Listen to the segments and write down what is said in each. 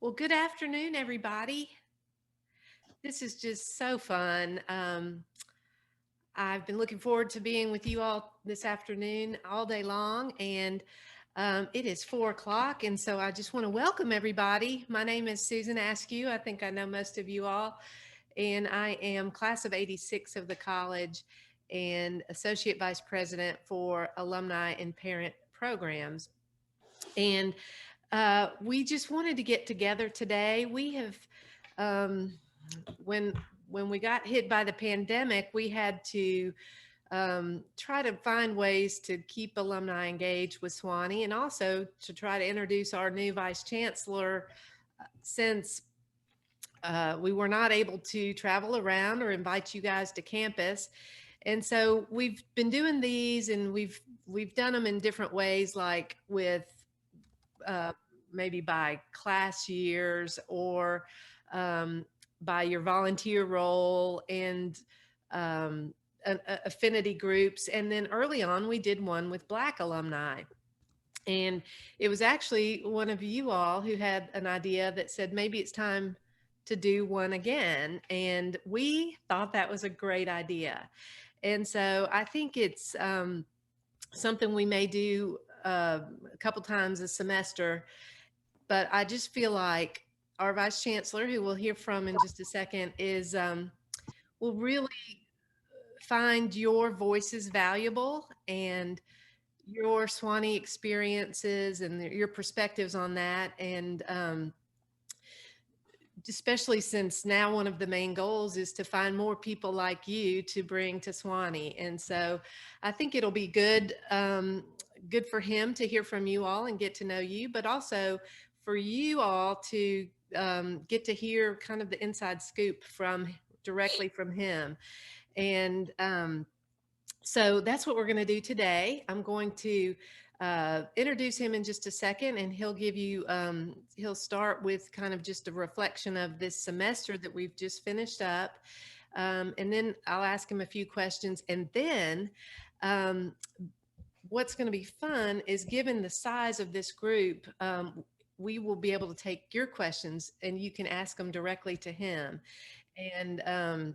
Well, good afternoon, everybody. This is just so fun. I've been looking forward to being with you all this afternoon all day long, and it is 4 o'clock, and so I just want to welcome everybody. My name is Susan Askew. I think I know most of you all, and I am class of 86 of the college and Associate Vice President for Alumni and Parent Programs. And we just wanted to get together today. We have, when we got hit by the pandemic, we had to try to find ways to keep alumni engaged with Sewanee, and also to try to introduce our new vice chancellor, since we were not able to travel around or invite you guys to campus. And so we've been doing these, and we've done them in different ways, like with maybe by class years, or by your volunteer role, and affinity groups. And then early on, we did one with Black alumni. And it was actually one of you all who had an idea that said, maybe it's time to do one again. And we thought that was a great idea. And so I think it's something we may do a couple times a semester. But I just feel like our vice chancellor, who we'll hear from in just a second, is will really find your voices valuable, and your Sewanee experiences and your perspectives on that. And especially since now one of the main goals is to find more people like you to bring to Sewanee. And so I think it'll be good, good for him to hear from you all and get to know you, but also for you all to get to hear kind of the inside scoop directly from him. And so that's what we're going to do today. I'm going to introduce him in just a second, and he'll give you, he'll start with kind of just a reflection of this semester that we've just finished up. And then I'll ask him a few questions. And then what's going to be fun is, given the size of this group, we will be able to take your questions and you can ask them directly to him. And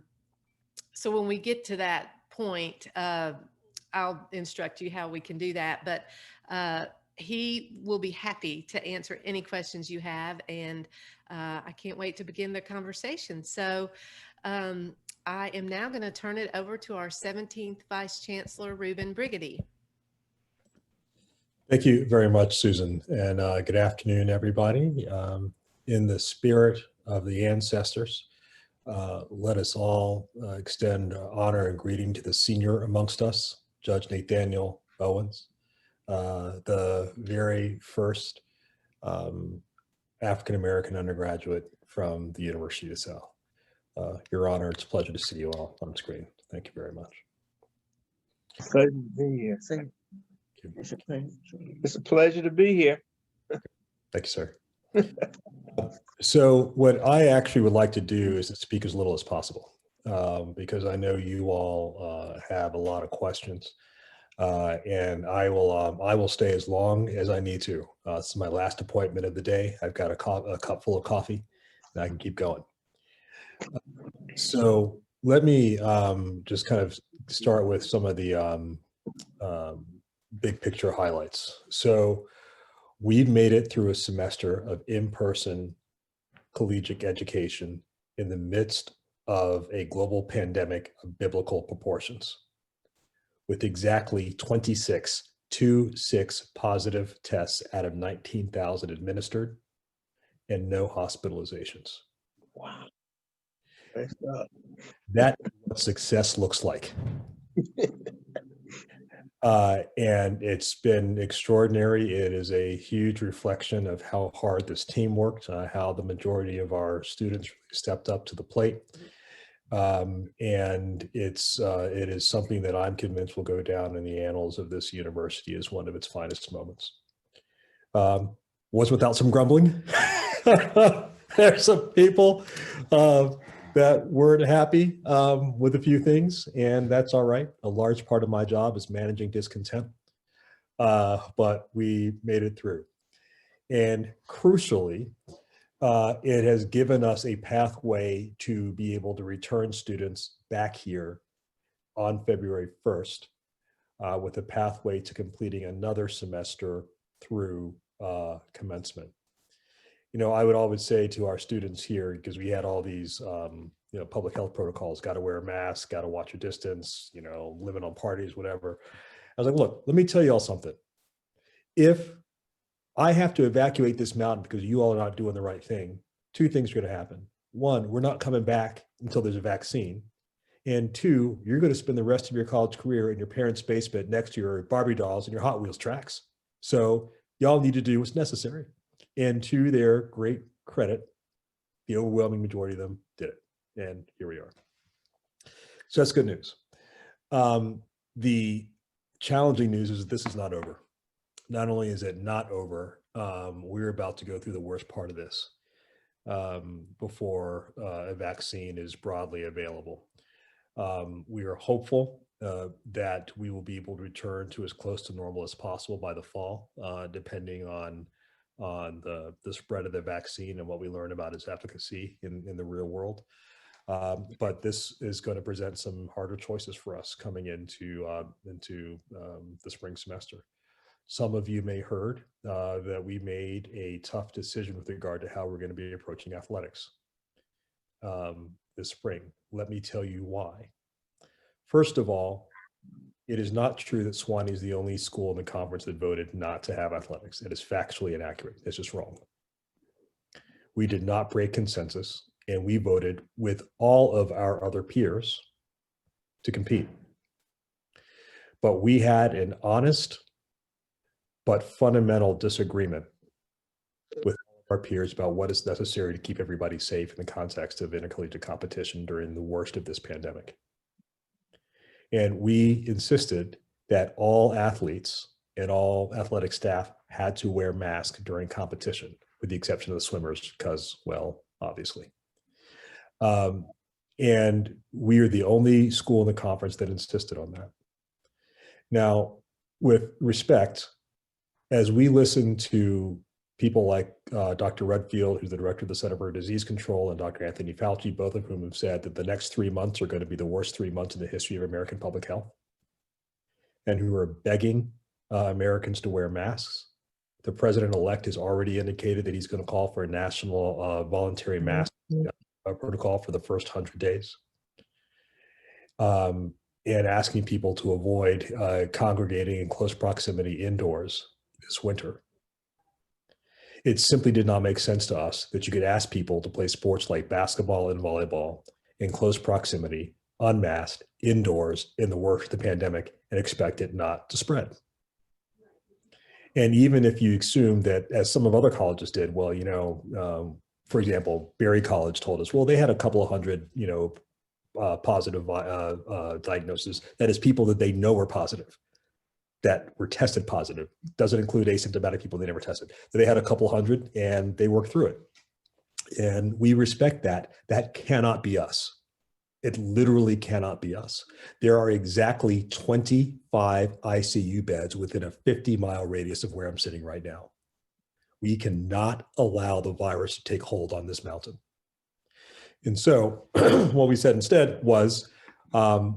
so when we get to that point, I'll instruct you how we can do that. But he will be happy to answer any questions you have, and I can't wait to begin the conversation. So I am now going to turn it over to our 17th Vice Chancellor, Reuben Brigety. Thank you very much, Susan, and good afternoon, everybody. In the spirit of the ancestors, let us all extend honor and greeting to the senior amongst us, Judge Nathaniel Owens, the very first African-American undergraduate from the University of the South. Your Honor, it's a pleasure to see you all on screen. Thank you very much. Pleasure to be here. It's a pleasure to be here. Thank you, sir. So what I actually would like to do is to speak as little as possible, because I know you all have a lot of questions, and I will stay as long as I need to. This is my last appointment of the day. I've got a cup full of coffee, and I can keep going. So let me just kind of start with some of the big picture highlights. So we've made it through a semester of in-person collegiate education in the midst of a global pandemic of biblical proportions, with exactly 26 positive tests out of 19,000 administered and no hospitalizations. Wow. That's what success looks like. And it's been extraordinary. It is a huge reflection of how hard this team worked, how the majority of our students stepped up to the plate. And it is something that I'm convinced will go down in the annals of this university as one of its finest moments. Was without some grumbling. There's some people that weren't happy with a few things, and that's all right. A large part of my job is managing discontent, but we made it through. And crucially, it has given us a pathway to be able to return students back here on February 1st with a pathway to completing another semester through commencement. You know, I would always say to our students here, because we had all these, you know, public health protocols, got to wear a mask, got to watch your distance, you know, limit on parties, whatever. I was like, look, let me tell you all something. If I have to evacuate this mountain because you all are not doing the right thing, two things are going to happen. One, we're not coming back until there's a vaccine. And two, you're going to spend the rest of your college career in your parents' basement next to your Barbie dolls and your Hot Wheels tracks. So y'all need to do what's necessary. And to their great credit, the overwhelming majority of them did it. And here we are. So that's good news. The challenging news is that this is not over. Not only is it not over, we're about to go through the worst part of this before a vaccine is broadly available. We are hopeful that we will be able to return to as close to normal as possible by the fall, depending on the spread of the vaccine and what we learn about its efficacy in the real world. But this is going to present some harder choices for us coming into the spring semester. Some of you may heard that we made a tough decision with regard to how we're going to be approaching athletics this spring. Let me tell you why. First of all, it is not true that Sewanee is the only school in the conference that voted not to have athletics. It is factually inaccurate. It's just wrong. We did not break consensus, and we voted with all of our other peers to compete. But we had an honest but fundamental disagreement with our peers about what is necessary to keep everybody safe in the context of intercollegiate competition during the worst of this pandemic. And we insisted that all athletes and all athletic staff had to wear masks during competition, with the exception of the swimmers, because, well, obviously. And we are the only school in the conference that insisted on that. Now, with respect, as we listen to people like Dr. Redfield, who's the director of the Center for Disease Control, and Dr. Anthony Fauci, both of whom have said that the next 3 months are going to be the worst 3 months in the history of American public health, and who are begging Americans to wear masks. The president-elect has already indicated that he's going to call for a national voluntary mask protocol for the first 100 days. And asking people to avoid congregating in close proximity indoors this winter. It simply did not make sense to us that you could ask people to play sports like basketball and volleyball in close proximity, unmasked, indoors, in the worst of the pandemic, and expect it not to spread. And even if you assume that, as some of other colleges did, well, you know, for example, Berry College told us, well, they had a couple of hundred, you know, positive diagnoses. That is, people that they know are positive, that were tested positive. Doesn't include asymptomatic people they never tested. So they had a couple hundred and they worked through it. And we respect that. That cannot be us. It literally cannot be us. There are exactly 25 ICU beds within a 50-mile radius of where I'm sitting right now. We cannot allow the virus to take hold on this mountain. And so what we said instead was,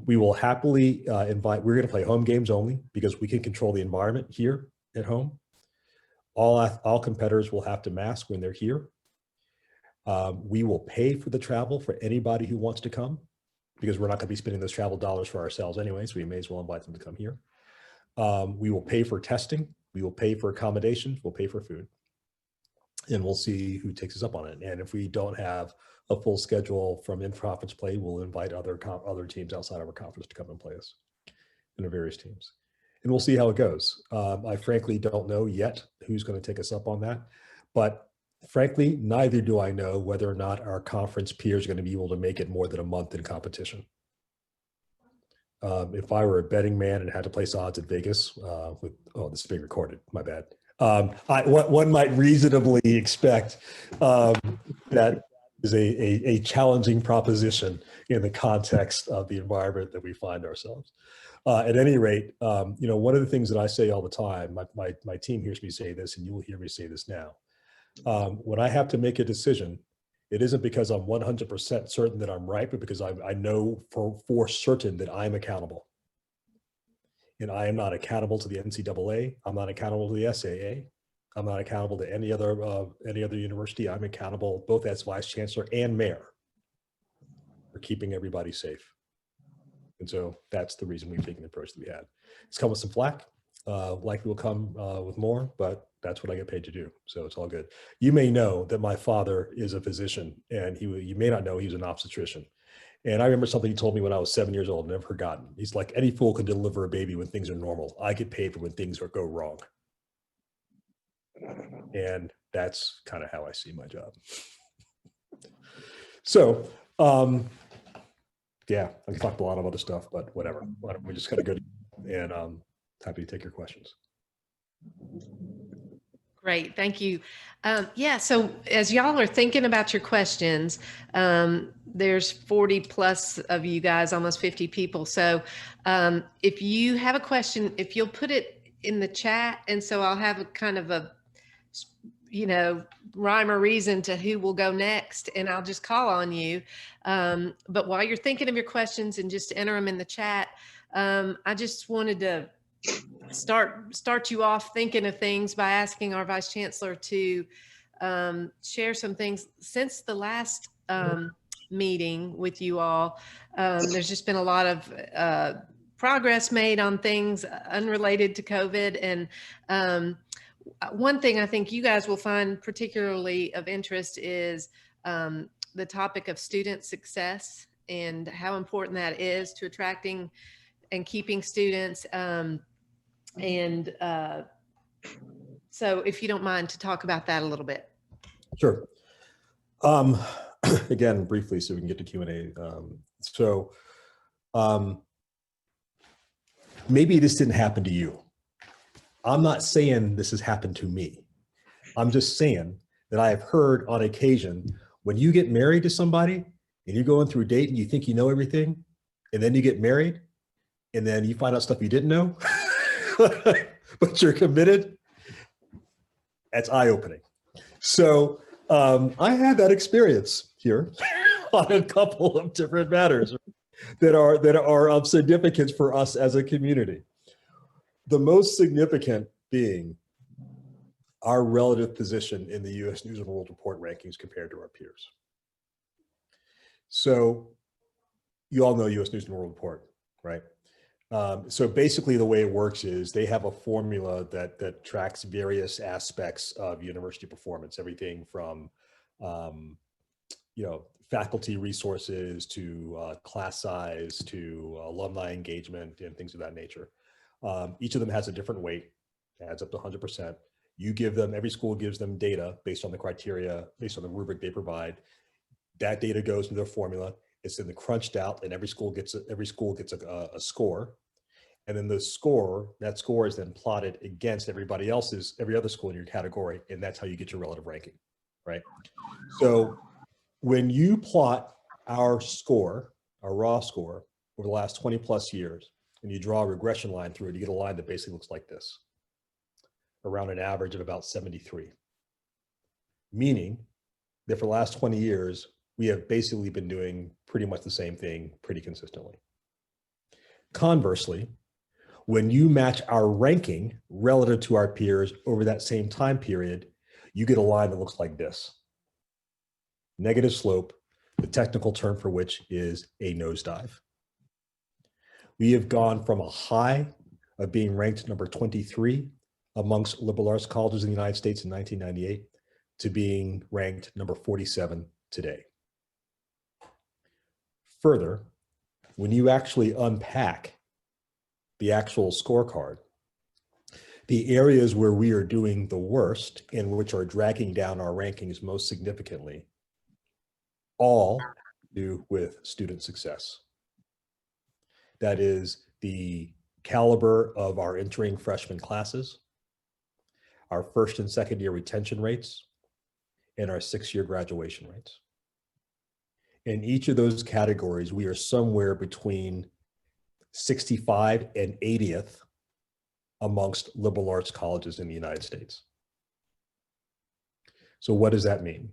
we will happily invite, we're going to play home games only because we can control the environment here at home. All competitors will have to mask when they're here. We will pay for the travel for anybody who wants to come, because we're not going to be spending those travel dollars for ourselves anyway, so we may as well invite them to come here. We will pay for testing. We will pay for accommodations. We'll pay for food. And we'll see who takes us up on it. And if we don't have a full schedule from in-conference play, we'll invite other teams outside of our conference to come and play us in the various teams. And we'll see how it goes. I frankly don't know yet who's going to take us up on that. But frankly, neither do I know whether or not our conference peers are going to be able to make it more than a month in competition. If I were a betting man and had to place odds at Vegas, this is being recorded, my bad. One might reasonably expect that is a challenging proposition in the context of the environment that we find ourselves. At any rate, you know, one of the things that I say all the time, my team hears me say this, and you will hear me say this now. When I have to make a decision, it isn't because I'm 100% certain that I'm right, but because I know for certain that I'm accountable. And I am not accountable to the NCAA. I'm not accountable to the SAA. I'm not accountable to any other university. I'm accountable both as vice chancellor and mayor for keeping everybody safe. And so that's the reason we've taken the approach that we had. It's come with some flack. Likely will come with more, but that's what I get paid to do. So it's all good. You may know that my father is a physician, and you may not know he was an obstetrician. And I remember something he told me when I was 7 years old, never forgotten. He's like, any fool can deliver a baby when things are normal. I get paid for when things go wrong. And that's kind of how I see my job. So, yeah, I talked a lot of other stuff, but whatever. Why don't we just kind of go to, and happy to take your questions. Great, thank you. Yeah, so as y'all are thinking about your questions, there's 40 plus of you guys, almost 50 people. So if you have a question, if you'll put it in the chat, and so I'll have a kind of a, rhyme or reason to who will go next, and I'll just call on you. But while you're thinking of your questions and just enter them in the chat, I just wanted to start you off thinking of things by asking our Vice Chancellor to share some things since the last meeting with you all. There's just been a lot of progress made on things unrelated to COVID. And one thing I think you guys will find particularly of interest is the topic of student success and how important that is to attracting and keeping students. So if you don't mind to talk about that a little bit. Sure. Again, briefly, so we can get to Q&A. Maybe this didn't happen to you. I'm not saying this has happened to me. I'm just saying that I have heard on occasion, when you get married to somebody and you're going through a date and you think you know everything, and then you get married and then you find out stuff you didn't know, but you're committed, that's eye-opening. So I had that experience here on a couple of different matters that are of significance for us as a community. The most significant being our relative position in the U.S. News and World Report rankings compared to our peers. So you all know U.S. News and World Report, right? So basically the way it works is they have a formula that tracks various aspects of university performance, everything from, faculty resources to class size to alumni engagement and things of that nature. Each of them has a different weight, adds up to 100%. You give them, every school gives them data based on the criteria, based on the rubric they provide. That data goes into their formula. It's then crunched out, and every school gets a score. And then that score is then plotted against every other school in your category, and that's how you get your relative ranking, right? So when you plot our score, our raw score, over the last 20 plus years, and you draw a regression line through it, you get a line that basically looks like this, around an average of about 73. Meaning that for the last 20 years, we have basically been doing pretty much the same thing pretty consistently. Conversely, when you match our ranking relative to our peers over that same time period, you get a line that looks like this. Negative slope, the technical term for which is a nosedive. We have gone from a high of being ranked number 23 amongst liberal arts colleges in the United States in 1998 to being ranked number 47 today. Further, when you actually unpack the actual scorecard, the areas where we are doing the worst and which are dragging down our rankings most significantly, all do with student success. That is the caliber of our entering freshman classes, our first and second year retention rates, and our 6-year graduation rates. In each of those categories, we are somewhere between 65 and 80th amongst liberal arts colleges in the United States. So what does that mean?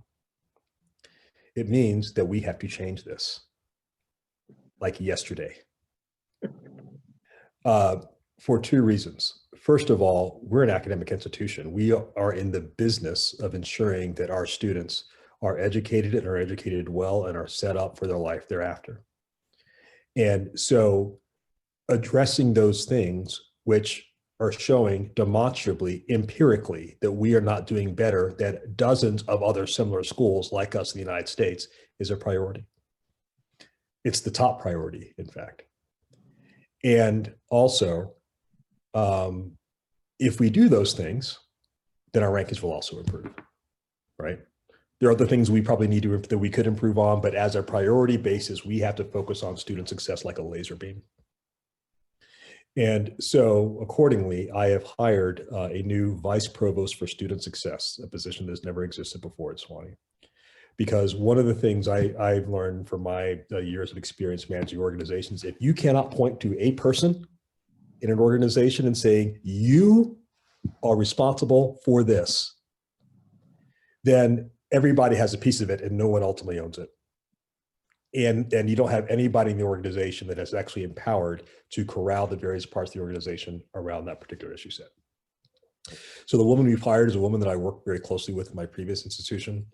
It means that we have to change this, like yesterday, for two reasons. First of all, we're an academic institution. We are in the business of ensuring that our students are educated and are educated well and are set up for their life thereafter. And so addressing those things, which are showing demonstrably, empirically, that we are not doing better than dozens of other similar schools like us in the United States, is a priority. It's the top priority, in fact. And also, if we do those things, then our rankings will also improve, right? There are other things we probably need to, that we could improve on, but as a priority basis, we have to focus on student success like a laser beam. And so accordingly, I have hired a new vice provost for student success, a position that's never existed before at Sewanee. Because one of the things I've learned from my years of experience managing organizations, if you cannot point to a person in an organization and saying, you are responsible for this, then everybody has a piece of it and no one ultimately owns it. And you don't have anybody in the organization that is actually empowered to corral the various parts of the organization around that particular issue set. So the woman we've hired is a woman that I worked very closely with in my previous institution,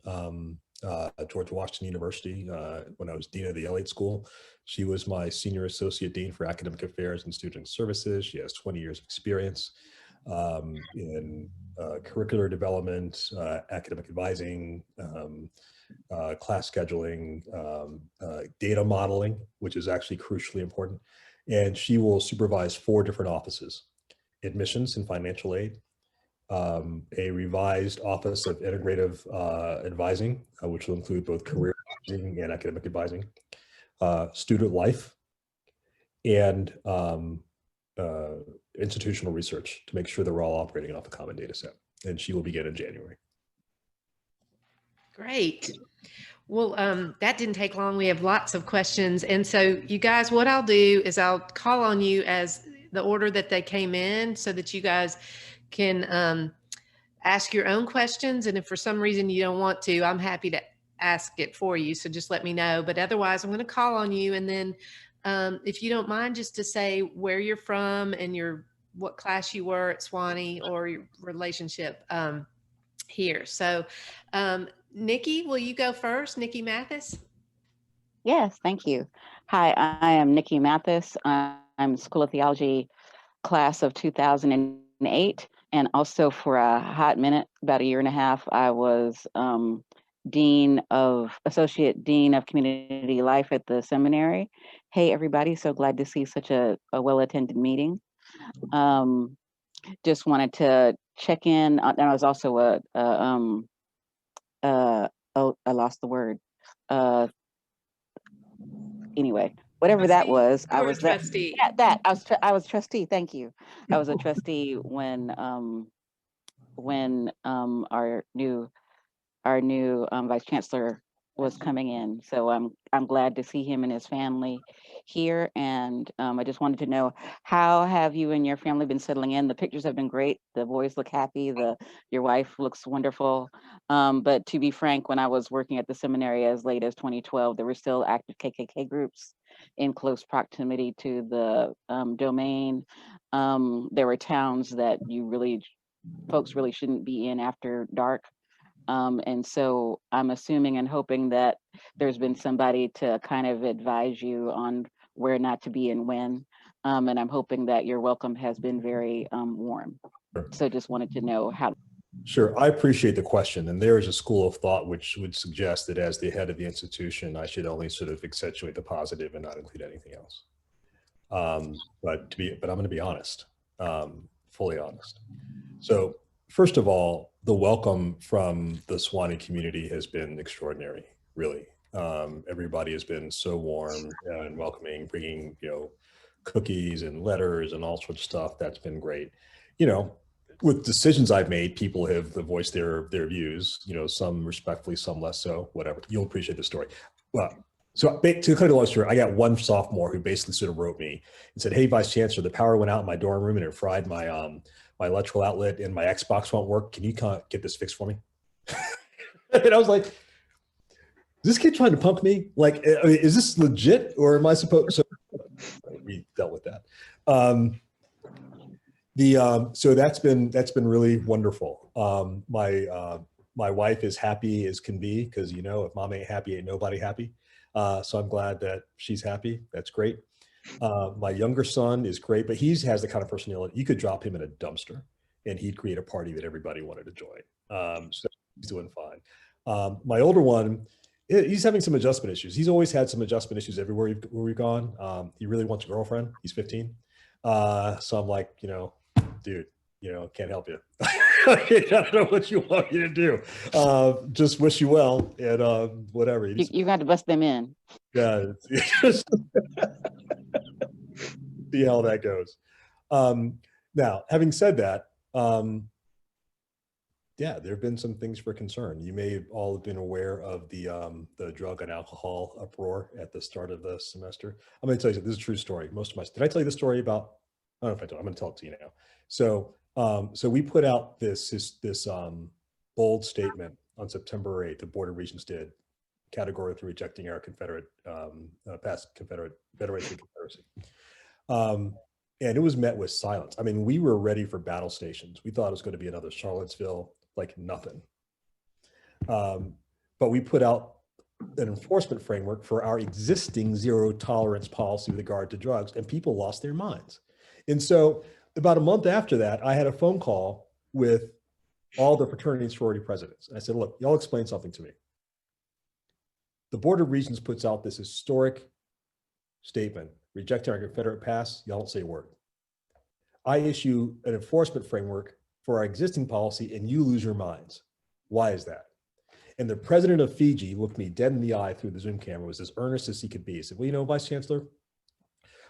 George Washington University, when I was dean of the Elliott School. She was my senior associate dean for academic affairs and student services. She has 20 years of experience in curricular development, academic advising, class scheduling, data modeling, which is actually crucially important. And she will supervise 4 different offices: admissions and financial aid, a revised office of integrative advising, which will include both career advising and academic advising, student life, and institutional research to make sure that we're all operating off a common data set. And she will begin in January. Great. Well, that didn't take long. We have lots of questions. And so you guys, what I'll do is I'll call on you as the order that they came in so that you guys can ask your own questions. And if for some reason you don't want to, I'm happy to ask it for you. So just let me know. But otherwise, I'm going to call on you. And then if you don't mind, just to say where you're from and what class you were at Sewanee or your relationship here. So Nikki, will you go first? Nikki Mathis? Yes, thank you. Hi, I am Nikki Mathis. I'm School of Theology class of 2008. And also for a hot minute, about a year and a half, I was Associate Dean of Community Life at the seminary. Hey, everybody, so glad to see such a well-attended meeting. Just wanted to check in. And I was also I lost the word. Anyway, whatever that was, I was trustee. That I was trustee. Thank you. I was a trustee when our new vice chancellor was coming in. So I'm glad to see him and his family here. And I just wanted to know, how have you and your family been settling in? The pictures have been great. The boys look happy. Your wife looks wonderful. But to be frank, when I was working at the seminary as late as 2012, there were still active KKK groups in close proximity to the domain. There were towns that folks really shouldn't be in after dark. And so I'm assuming and hoping that there's been somebody to kind of advise you on where not to be and when. And I'm hoping that your welcome has been very warm. Sure. So just wanted to know how. Sure, I appreciate the question. And there is a school of thought which would suggest that as the head of the institution, I should only sort of accentuate the positive and not include anything else. But I'm going to be honest, fully honest. So first of all, the welcome from the Sewanee community has been extraordinary, really. Everybody has been so warm and welcoming, bringing, cookies and letters and all sorts of stuff. That's been great. With decisions I've made, people have voiced their views, some respectfully, some less so, whatever. You'll appreciate the story. Well, so to cut a long story, I got one sophomore who basically sort of wrote me and said, "Hey, Vice Chancellor, the power went out in my dorm room and it fried my electrical outlet and my Xbox won't work. Can you get this fixed for me?" And I was like, is this kid trying to punk me? Like, I mean, is this legit or am I supposed? So we dealt with that. So that's been really wonderful. My wife is happy as can be because, you know, if mom ain't happy, ain't nobody happy. So I'm glad that she's happy. That's great. My younger son is great, but he has the kind of personality, you could drop him in a dumpster and he'd create a party that everybody wanted to join. So he's doing fine. My older one, he's having some adjustment issues. He's always had some adjustment issues everywhere where we've gone. He really wants a girlfriend. He's 15. So I'm like, you know, dude, you know, can't help you. I don't know what you want me to do. Just wish you well and whatever. You got to bust them in. Yeah. See how that goes. Now, having said that, yeah, there have been some things for concern. You may have all been aware of the drug and alcohol uproar at the start of the semester. I'm going to tell you, this is a true story. Did I tell you the story about? I don't know if I told. I'm going to tell it to you now. So we put out this bold statement on September 8th. The Board of Regents did, categorically rejecting our Confederate past Federation Confederacy. And it was met with silence. I mean, we were ready for battle stations. We thought it was going to be another Charlottesville, like nothing. But we put out an enforcement framework for our existing zero tolerance policy with regard to drugs, and people lost their minds. And so about a month after that, I had a phone call with all the fraternity and sorority presidents. And I said, look, y'all explain something to me. The Board of Regents puts out this historic statement, rejecting our Confederate past, y'all don't say a word. I issue an enforcement framework for our existing policy and you lose your minds. Why is that? And the president of Fiji looked me dead in the eye through the Zoom camera, was as earnest as he could be. He said, well, you know, Vice Chancellor,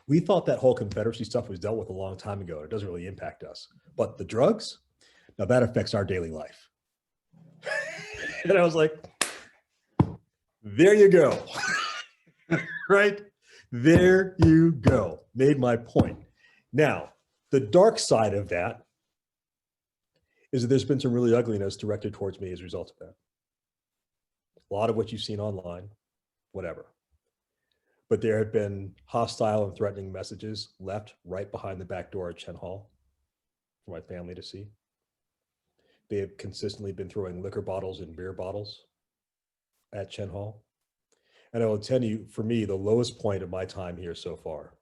we thought that whole Confederacy stuff was dealt with a long time ago. It doesn't really impact us. But the drugs, now that affects our daily life. And I was like, there you go. Right? There you go. Made my point. Now, the dark side of that is that there's been some really ugliness directed towards me as a result of that. A lot of what you've seen online, whatever. But there have been hostile and threatening messages left right behind the back door at Chen Hall for my family to see. They have consistently been throwing liquor bottles and beer bottles at Chen Hall. And I will tell you, for me, the lowest point of my time here so far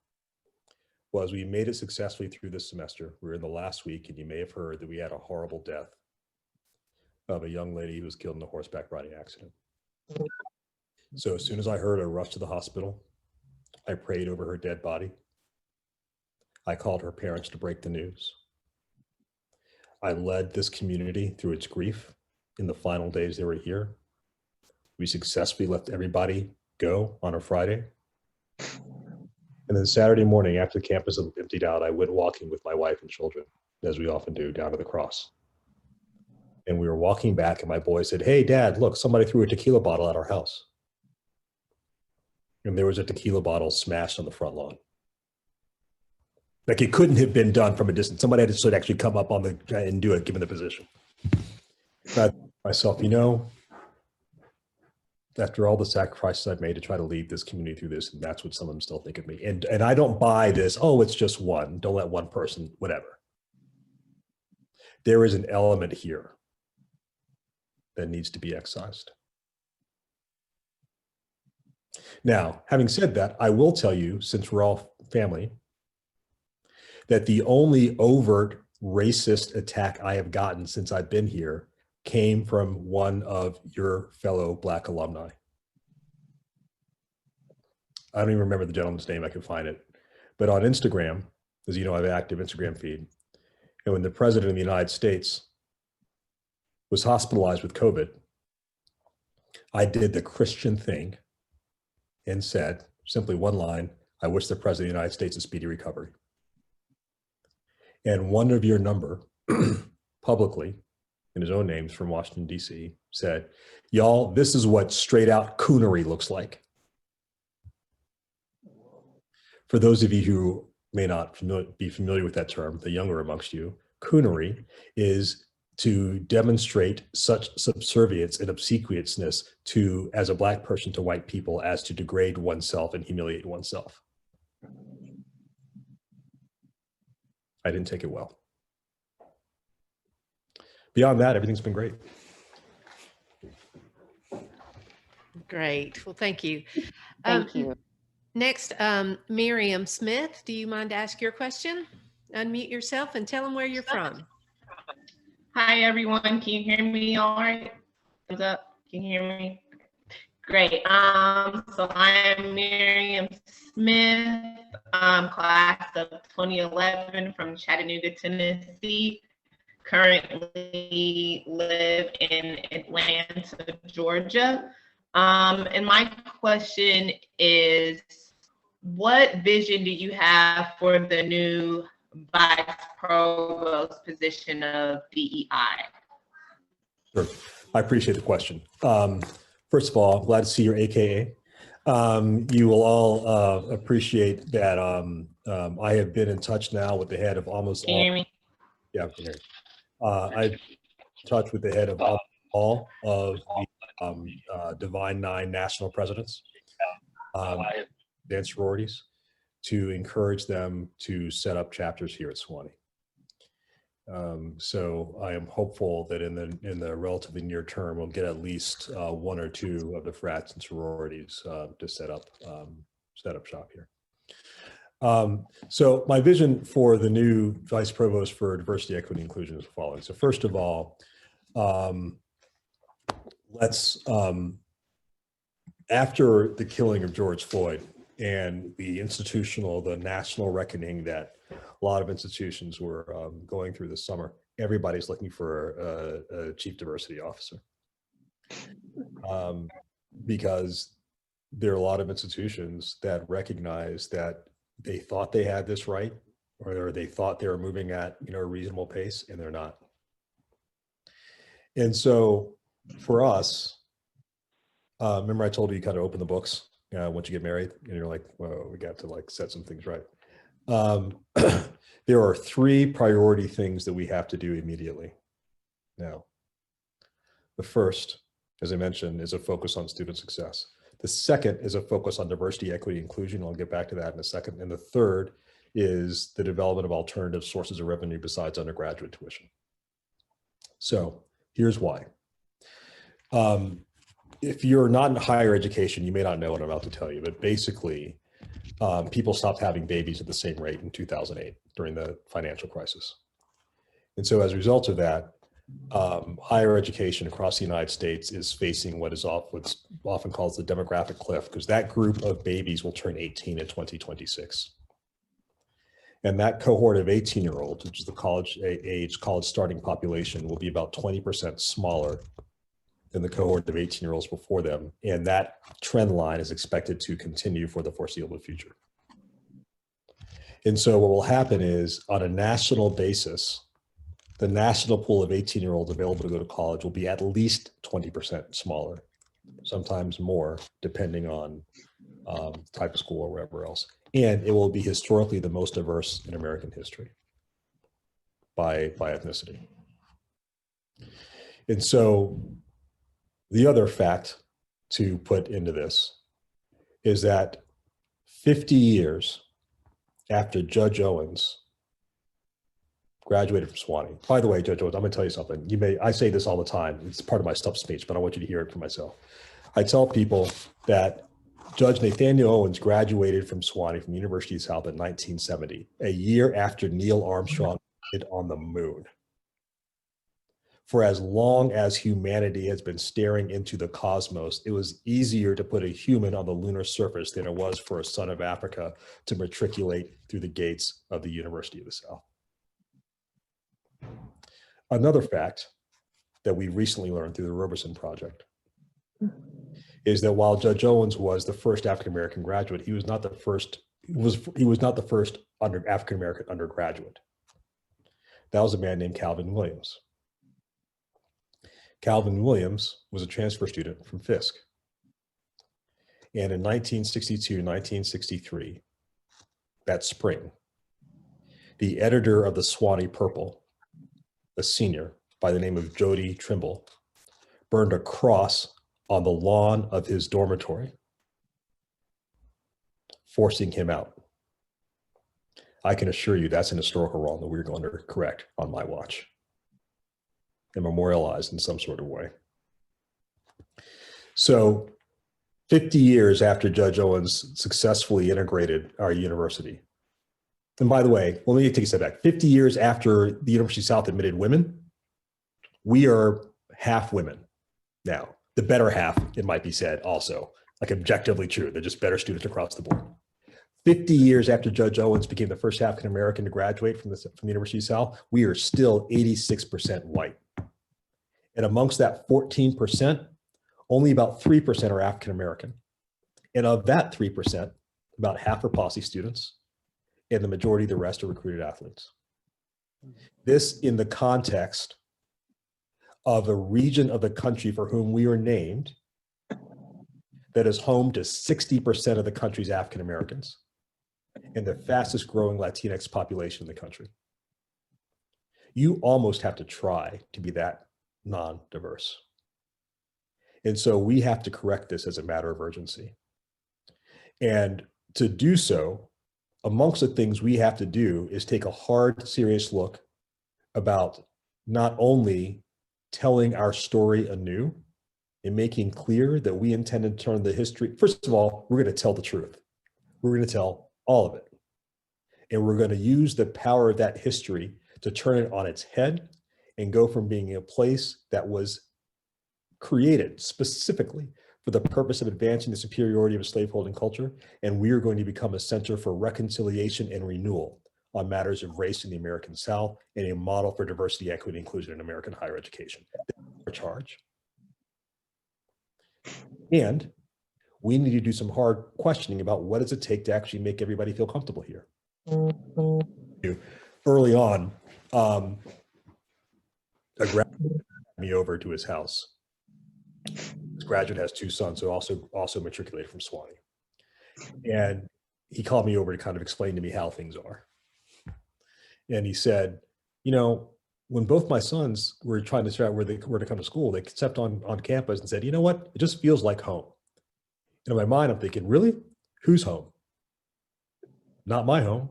was we made it successfully through this semester. We were in the last week, and you may have heard that we had a horrible death of a young lady who was killed in a horseback riding accident. So as soon as I heard her rush to the hospital, I prayed over her dead body. I called her parents to break the news. I led this community through its grief in the final days they were here. We successfully let everybody go on a Friday. And then Saturday morning, after the campus emptied out, I went walking with my wife and children, as we often do, down to the cross. And we were walking back, and my boy said, hey, Dad, look, somebody threw a tequila bottle at our house. And there was a tequila bottle smashed on the front lawn. Like, it couldn't have been done from a distance. Somebody had to actually come up on and do it, given the position. I thought to myself, you know, after all the sacrifices I've made to try to lead this community through this, and that's what some of them still think of me. And I don't buy this, oh, it's just one. Don't let one person, whatever. There is an element here that needs to be excised. Now, having said that, I will tell you, since we're all family, that the only overt racist attack I have gotten since I've been here came from one of your fellow Black alumni. I don't even remember the gentleman's name, I can find it. But on Instagram, as you know, I have an active Instagram feed. And when the president of the United States was hospitalized with COVID, I did the Christian thing and said, simply one line, I wish the president of the United States a speedy recovery. And one of your number, publicly, in his own names from Washington, D.C., said, y'all, this is what straight out coonery looks like. For those of you who may not be familiar with that term, the younger amongst you, coonery is to demonstrate such subservience and obsequiousness to, as a Black person, to white people, as to degrade oneself and humiliate oneself. I didn't take it well. Beyond that, everything's been great. Great. Well, thank you. Thank you. Next, Miriam Smith, do you mind to ask your question? Unmute yourself and tell them where you're from. Hi, everyone. Can you hear me all right? Thumbs up. Can you hear me? Great. So I am Miriam Smith, class of 2011 from Chattanooga, Tennessee. Currently live in Atlanta, Georgia. And my question is, what vision do you have for the new Vice Provost position of DEI? Sure. I appreciate the question. First of all, glad to see your AKA. You will all appreciate that I have been in touch now with the head of almost Can you hear me? Yeah, I can hear you. I've been in touch with the head of all of the Divine Nine national presidents, and sororities, to encourage them to set up chapters here at Sewanee. So I am hopeful that in the relatively near term, we'll get at least one or two of the frats and sororities to set up shop here. So my vision for the new Vice Provost for Diversity, Equity, and Inclusion is the following. So first of all, after the killing of George Floyd and the national reckoning that a lot of institutions were going through this summer, everybody's looking for a chief diversity officer. Because there are a lot of institutions that recognize that they thought they had this right, or they thought they were moving at a reasonable pace, and they're not. And so for us, remember I told you kind of open the books once you get married, and you're like, well, we got to set some things right. There are three priority things that we have to do immediately. Now, the first, as I mentioned, is a focus on student success. The second is a focus on diversity, equity, inclusion. I'll get back to that in a second. And the third is the development of alternative sources of revenue besides undergraduate tuition. So here's why. If you're not in higher education, you may not know what I'm about to tell you, but basically, people stopped having babies at the same rate in 2008 during the financial crisis. And so as a result of that, higher education across the United States is facing what's often called the demographic cliff, because that group of babies will turn 18 in 2026. And that cohort of 18-year-olds, which is the college starting population, will be about 20% smaller than the cohort of 18-year-olds before them. And that trend line is expected to continue for the foreseeable future. And so what will happen is, on a national basis, the national pool of 18-year-olds available to go to college will be at least 20% smaller, sometimes more, depending on type of school or wherever else. And it will be historically the most diverse in American history by ethnicity. And so the other fact to put into this is that 50 years after Judge Owens graduated from Sewanee. By the way, Judge Owens, I'm gonna tell you something. I say this all the time. It's part of my stump speech, but I want you to hear it for myself. I tell people that Judge Nathaniel Owens graduated from Sewanee from the University of South in 1970, a year after Neil Armstrong landed on the moon. For as long as humanity has been staring into the cosmos, it was easier to put a human on the lunar surface than it was for a son of Africa to matriculate through the gates of the University of the South. Another fact that we recently learned through the Roberson Project is that while Judge Owens was the first African-American graduate, he was not the first, African-American undergraduate. That was a man named Calvin Williams. Calvin Williams was a transfer student from Fisk. And in 1962, 1963, that spring, the editor of the Sewanee Purple, a senior, by the name of Jody Trimble burned a cross on the lawn of his dormitory, forcing him out. I can assure you that's an historical wrong that we're going to correct on my watch and memorialize in some sort of way. So 50 years after Judge Owens successfully integrated our university, and by the way, let me take a step back. 50 years after the University of South admitted women, we are half women now. The better half, it might be said also, like objectively true. They're just better students across the board. 50 years after Judge Owens became the first African American to graduate from the University of South, we are still 86% white. And amongst that 14%, only about 3% are African American. And of that 3%, about half are posse students, and the majority of the rest are recruited athletes. This in the context of a region of the country for whom we are named that is home to 60% of the country's African Americans and the fastest growing Latinx population in the country. You almost have to try to be that non-diverse. And so we have to correct this as a matter of urgency. And to do so, amongst the things we have to do is take a hard, serious look about not only telling our story anew and making clear that we intend to turn the history. First of all, we're going to tell the truth. We're going to tell all of it. And we're going to use the power of that history to turn it on its head and go from being a place that was created specifically for the purpose of advancing the superiority of a slaveholding culture. And we are going to become a center for reconciliation and renewal on matters of race in the American South and a model for diversity, equity, and inclusion in American higher education. That's our charge. And we need to do some hard questioning about what does it take to actually make everybody feel comfortable here. Early on, a graduate had me over to his house. This graduate has two sons who also matriculated from Sewanee. And he called me over to kind of explain to me how things are. And he said, you know, when both my sons were trying to figure out where they were to come to school, they stepped on campus and said, you know what, it just feels like home. And in my mind, I'm thinking, really? Whose home? Not my home.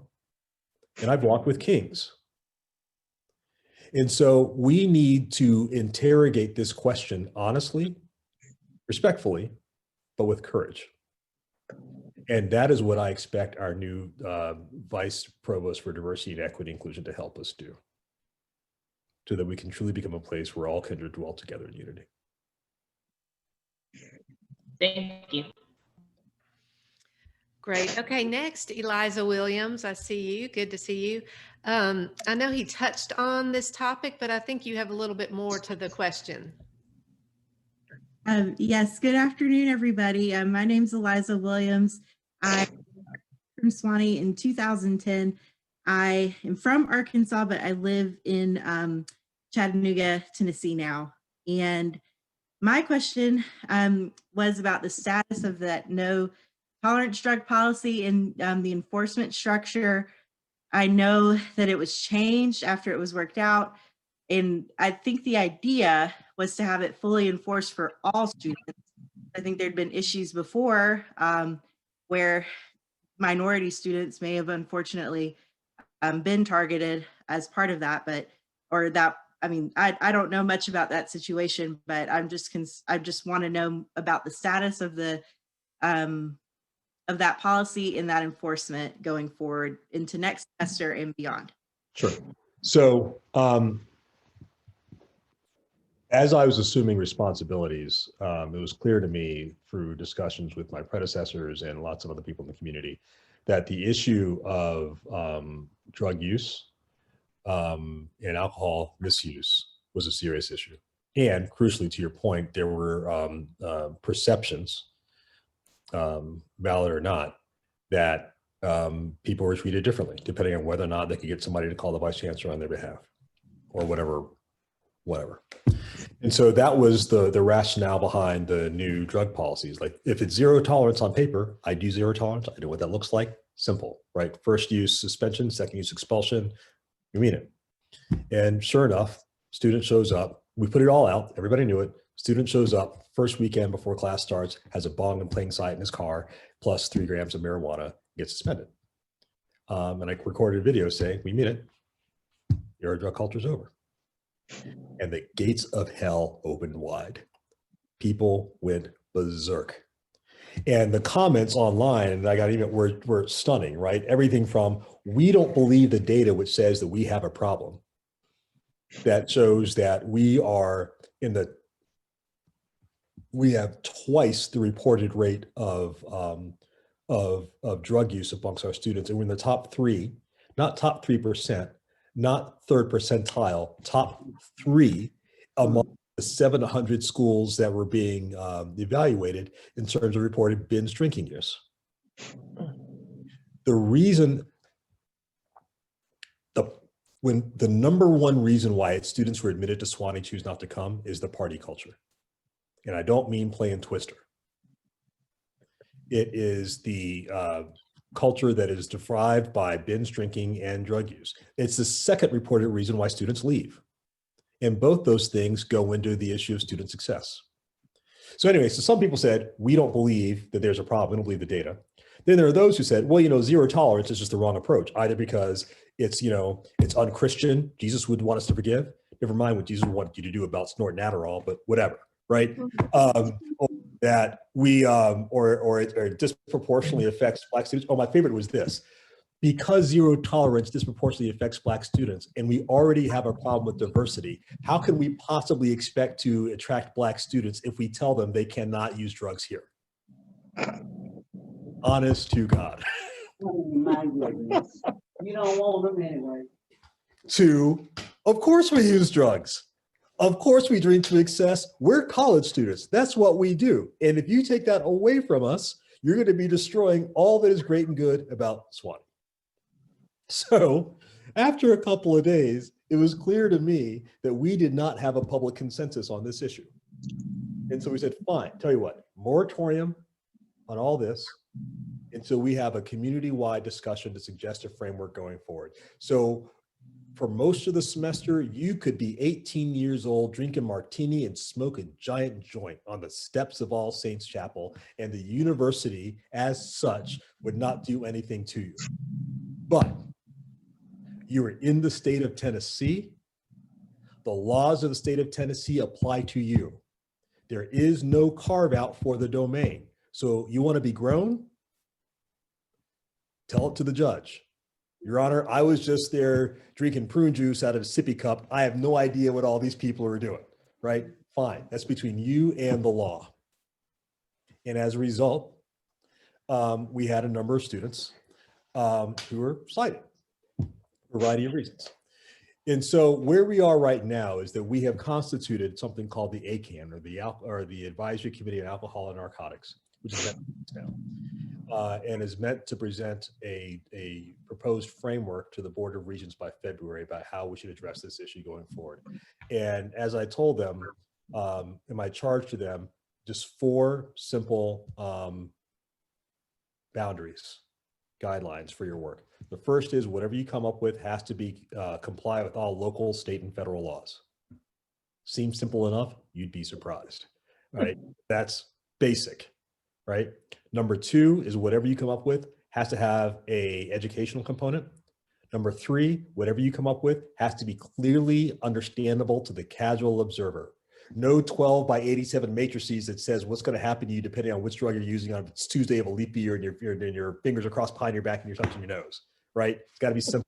And I've walked with kings. And so we need to interrogate this question honestly, respectfully, but with courage. And that is what I expect our new Vice Provost for Diversity and Equity Inclusion to help us do, so that we can truly become a place where all kindred dwell together in unity. Thank you. Great. Okay, next, Eliza Williams. I see you. Good to see you. I know he touched on this topic, but I think you have a little bit more to the question. Yes, good afternoon, everybody. My name's Eliza Williams. I'm from Sewanee in 2010. I am from Arkansas, but I live in Chattanooga, Tennessee now. And my question was about the status of that no tolerance drug policy and the enforcement structure. I know that it was changed after it was worked out. And I think the idea was to have it fully enforced for all students. I think there'd been issues before where minority students may have unfortunately been targeted as part of that, I don't know much about that situation, but I just want to know about the status of the of that policy and that enforcement going forward into next semester and beyond. Sure. So as I was assuming responsibilities, it was clear to me through discussions with my predecessors and lots of other people in the community that the issue of drug use and alcohol misuse was a serious issue. And crucially, to your point, there were perceptions, valid or not, that people were treated differently, depending on whether or not they could get somebody to call the vice chancellor on their behalf or whatever. And so that was the rationale behind the new drug policies. Like, if it's zero tolerance on paper, I do zero tolerance. I know what that looks like. Simple, right? First use suspension, second use expulsion. You mean it. And sure enough, Student shows up. We put it all out. Everybody knew it. Student shows up first weekend before class starts, has a bong in plain sight in his car, plus 3 grams of marijuana, gets suspended. And I recorded a video saying, we mean it. Your drug culture's over. And the gates of hell opened wide. People went berserk. And the comments online, and I got even, were stunning, right? Everything from, we don't believe the data which says that we have a problem. That shows that we have twice the reported rate of drug use amongst our students. And we're in the top 3, not top 3%, not third percentile, top 3 among the 700 schools that were being evaluated in terms of reported binge drinking use. The reason, when the number one reason why students who are admitted to Sewanee choose not to come is the party culture. And I don't mean playing Twister. It is the culture that is derived by binge drinking and drug use. It's the second reported reason why students leave. And both those things go into the issue of student success. So anyway, so some people said, we don't believe that there's a problem, we don't believe the data. Then there are those who said, well, zero tolerance is just the wrong approach, either because it's, it's unchristian, Jesus would want us to forgive. Never mind what Jesus would want you to do about snorting Adderall, but whatever, right? That we, or it disproportionately affects Black students. Oh, my favorite was this. Because zero tolerance disproportionately affects Black students, and we already have a problem with diversity, how can we possibly expect to attract Black students if we tell them they cannot use drugs here? Honest to God. Oh my goodness. You don't want them anyway. 2, of course we use drugs. Of course we drink to excess. We're college students. That's what we do. And if you take that away from us, you're going to be destroying all that is great and good about Sewanee. So after a couple of days, it was clear to me that we did not have a public consensus on this issue. And so we said, fine, tell you what, moratorium on all this. And so we have a community-wide discussion to suggest a framework going forward. So for most of the semester, you could be 18 years old, drinking martini and smoke a giant joint on the steps of All Saints Chapel, and the university as such would not do anything to you. But you are in the state of Tennessee. The laws of the state of Tennessee apply to you. There is no carve out for the domain. So you want to be grown? Tell it to the judge. Your Honor, I was just there drinking prune juice out of a sippy cup. I have no idea what all these people are doing, right? Fine, that's between you and the law. And as a result, we had a number of students who were cited for a variety of reasons. And so where we are right now is that we have constituted something called the ACAN, or the Advisory Committee on Alcohol and Narcotics, which is now. And is meant to present a proposed framework to the Board of Regents by February about how we should address this issue going forward. And as I told them, in my charge to them, just 4 simple boundaries, guidelines for your work. The first is whatever you come up with has to be comply with all local, state, and federal laws. Seems simple enough, you'd be surprised, right? That's basic. Right. Number 2 is whatever you come up with has to have a educational component. Number 3, whatever you come up with has to be clearly understandable to the casual observer. No 12 by 87 matrices that says what's going to happen to you depending on which drug you're using on it's Tuesday of a leap year and your fingers are crossed behind your back and you're touching your nose. Right. It's got to be simple.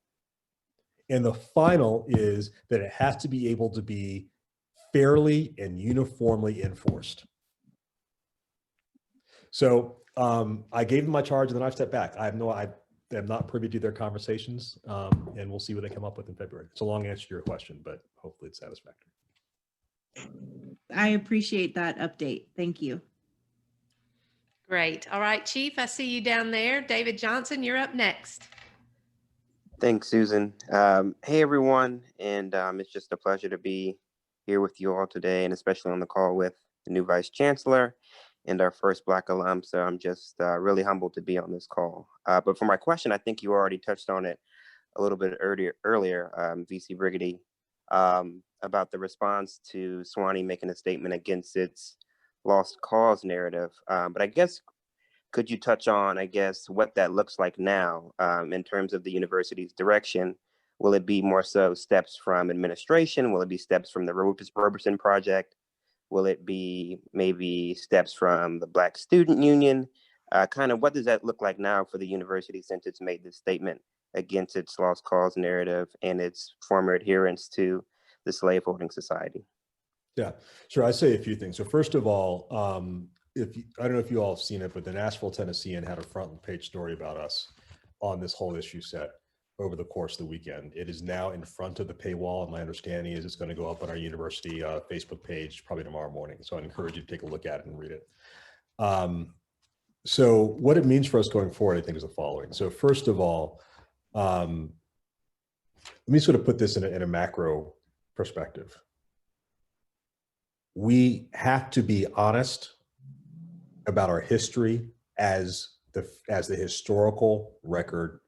And the final is that it has to be able to be fairly and uniformly enforced. So I gave them my charge and then I stepped back. I am not privy to their conversations, and we'll see what they come up with in February. It's a long answer to your question, but hopefully it's satisfactory. I appreciate that update. Thank you. Great. All right, Chief, I see you down there. David Johnson, you're up next. Thanks, Susan. Hey, everyone. And it's just a pleasure to be here with you all today, and especially on the call with the new Vice Chancellor and our first Black alum. So I'm just really humbled to be on this call. But for my question, I think you already touched on it a little bit earlier, VC Brigety. about the response to Sewanee making a statement against its lost cause narrative. But I guess, could you touch on, I guess, what that looks like now in terms of the university's direction? Will it be more so steps from administration? Will it be steps from the Roberson Project? Will it be maybe steps from the Black Student Union? Kind of what does that look like now for the university since it's made this statement against its lost cause narrative and its former adherence to the slaveholding society? Yeah, sure. I'd say a few things. So first of all, I don't know if you all have seen it, but the Nashville Tennessean had a front page story about us on this whole issue set over the course of the weekend. It is now in front of the paywall, and my understanding is it's going to go up on our university Facebook page probably tomorrow morning. So I'd encourage you to take a look at it and read it. So what it means for us going forward, I think, is the following. So first of all, let me sort of put this in a macro perspective. We have to be honest about our history as the historical record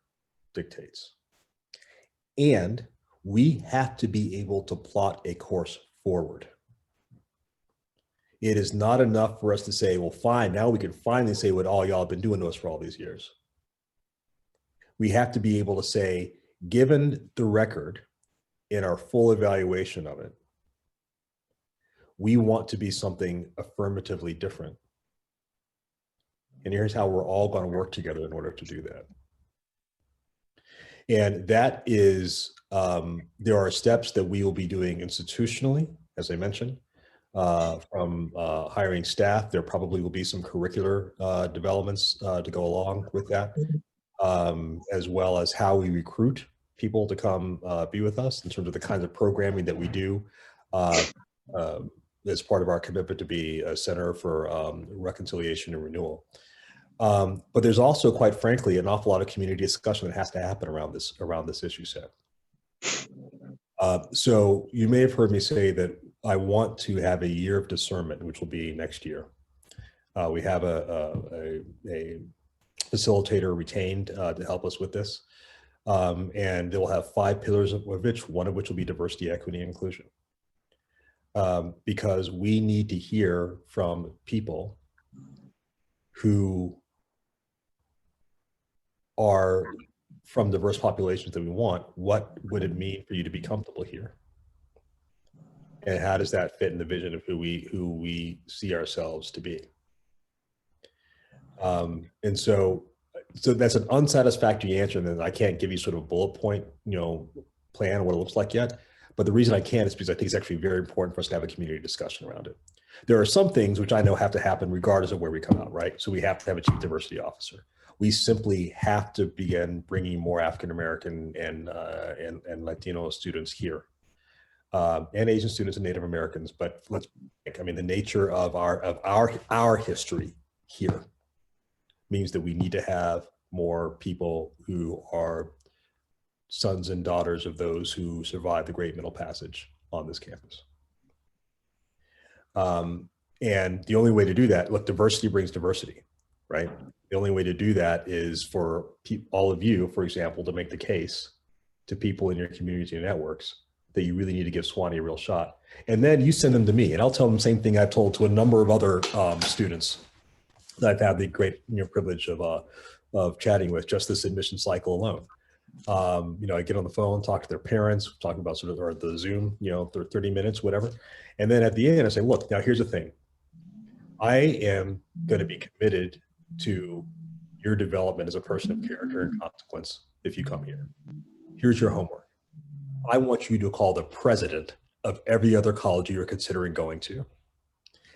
dictates. And we have to be able to plot a course forward. It is not enough for us to say, well, fine, now we can finally say what all y'all have been doing to us for all these years. We have to be able to say, given the record in our full evaluation of it, we want to be something affirmatively different. And here's how we're all going to work together in order to do that. And that is, there are steps that we will be doing institutionally, as I mentioned, from hiring staff. There probably will be some curricular developments to go along with that, as well as how we recruit people to come be with us in terms of the kinds of programming that we do as part of our commitment to be a center for reconciliation and renewal. But there's also, quite frankly, an awful lot of community discussion that has to happen around this issue set. So you may have heard me say that I want to have a year of discernment, which will be next year. We have a facilitator retained to help us with this. And they will have 5 pillars of which, one of which will be diversity, equity, and inclusion. Because we need to hear from people who are from diverse populations that we want. What would it mean for you to be comfortable here? And how does that fit in the vision of who we see ourselves to be? And so that's an unsatisfactory answer, and then I can't give you sort of a bullet point, plan what it looks like yet. But the reason I can't is because I think it's actually very important for us to have a community discussion around it. There are some things which I know have to happen regardless of where we come out, right? So we have to have a chief diversity officer. We simply have to begin bringing more African-American and Latino students here, and Asian students and Native Americans. But the nature of our history here means that we need to have more people who are sons and daughters of those who survived the Great Middle Passage on this campus. And the only way to do that, look, diversity brings diversity, right? The only way to do that is for all of you, for example, to make the case to people in your community and networks that you really need to give Sewanee a real shot. And then you send them to me, and I'll tell them the same thing I've told to a number of other students that I've had the great privilege of chatting with just this admission cycle alone. I get on the phone, talk to their parents, talking about or the Zoom, 30 minutes, whatever. And then at the end I say, look, now here's the thing. I am going to be committed to your development as a person of character and consequence if you come here. Here's your homework. I want you to call the president of every other college you're considering going to.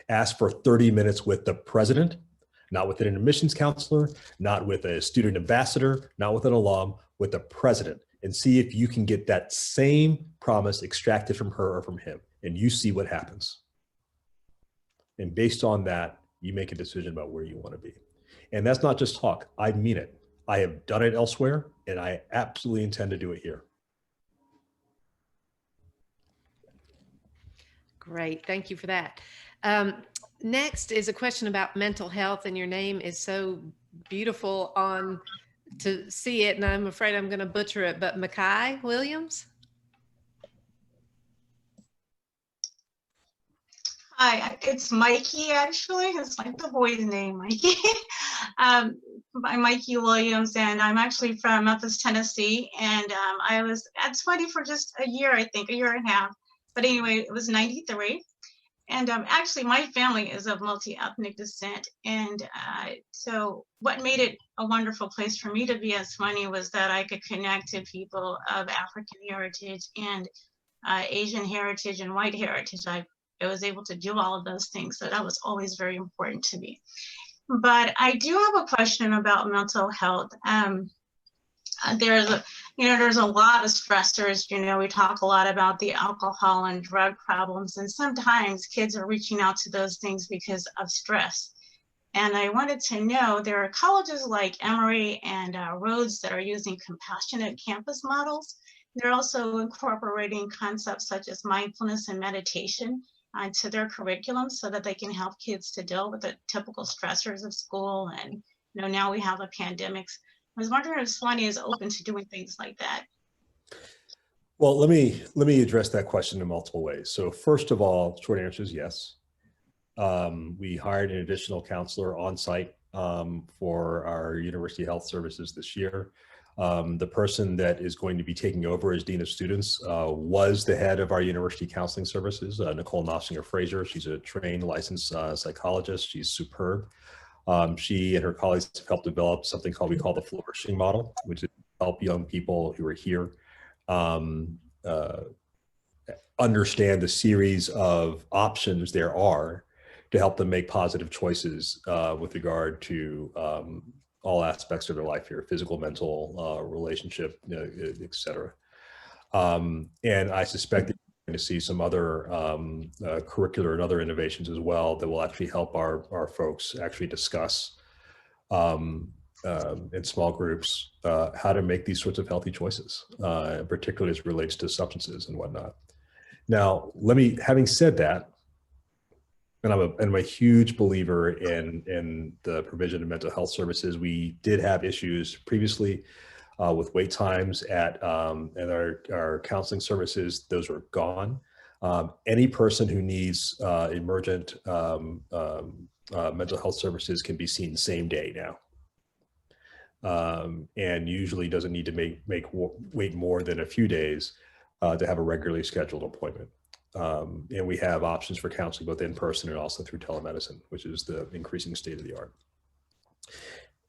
Ask for 30 minutes with the president, not with an admissions counselor, not with a student ambassador, not with an alum, with the president, and see if you can get that same promise extracted from her or from him, and you see what happens. And based on that, you make a decision about where you want to be. And that's not just talk, I mean it. I have done it elsewhere, and I absolutely intend to do it here. Great, thank you for that. Next is a question about mental health, and your name is so beautiful to see it, and I'm afraid I'm going to butcher it, but Mackay Williams? Hi, it's Mikey, actually. It's like the boy's name, Mikey. I'm Mikey Williams, and I'm actually from Memphis, Tennessee. And I was at Sewanee for just a year, I think, a year and a half. But anyway, it was 93. And actually, my family is of multi-ethnic descent. And so what made it a wonderful place for me to be at Sewanee was that I could connect to people of African heritage and Asian heritage and white heritage. I was able to do all of those things. So that was always very important to me. But I do have a question about mental health. There's a lot of stressors. We talk a lot about the alcohol and drug problems, and sometimes kids are reaching out to those things because of stress. And I wanted to know, there are colleges like Emory and Rhodes that are using compassionate campus models. They're also incorporating concepts such as mindfulness and meditation to their curriculum so that they can help kids to deal with the typical stressors of school. And now we have a pandemic. I was wondering if Sewanee is open to doing things like that. Well, let me address that question in multiple ways. So first of all, short answer is yes. We hired an additional counselor on site for our University Health Services this year. The person that is going to be taking over as Dean of Students was the head of our University Counseling Services, Nicole Nossinger-Fraser. She's a trained licensed psychologist. She's superb. She and her colleagues have helped develop something we call the flourishing model, which is help young people who are here understand the series of options there are to help them make positive choices with regard to all aspects of their life here, physical, mental, relationship, et cetera. And I suspect that you're going to see some other curricular and other innovations as well that will actually help our folks actually discuss in small groups how to make these sorts of healthy choices, particularly as it relates to substances and whatnot. Now, having said that, and I'm a huge believer in the provision of mental health services. We did have issues previously with wait times at our counseling services. Those are gone. Any person who needs emergent mental health services can be seen same day now, and usually doesn't need to wait more than a few days to have a regularly scheduled appointment. And we have options for counseling both in person and also through telemedicine, which is the increasing state of the art.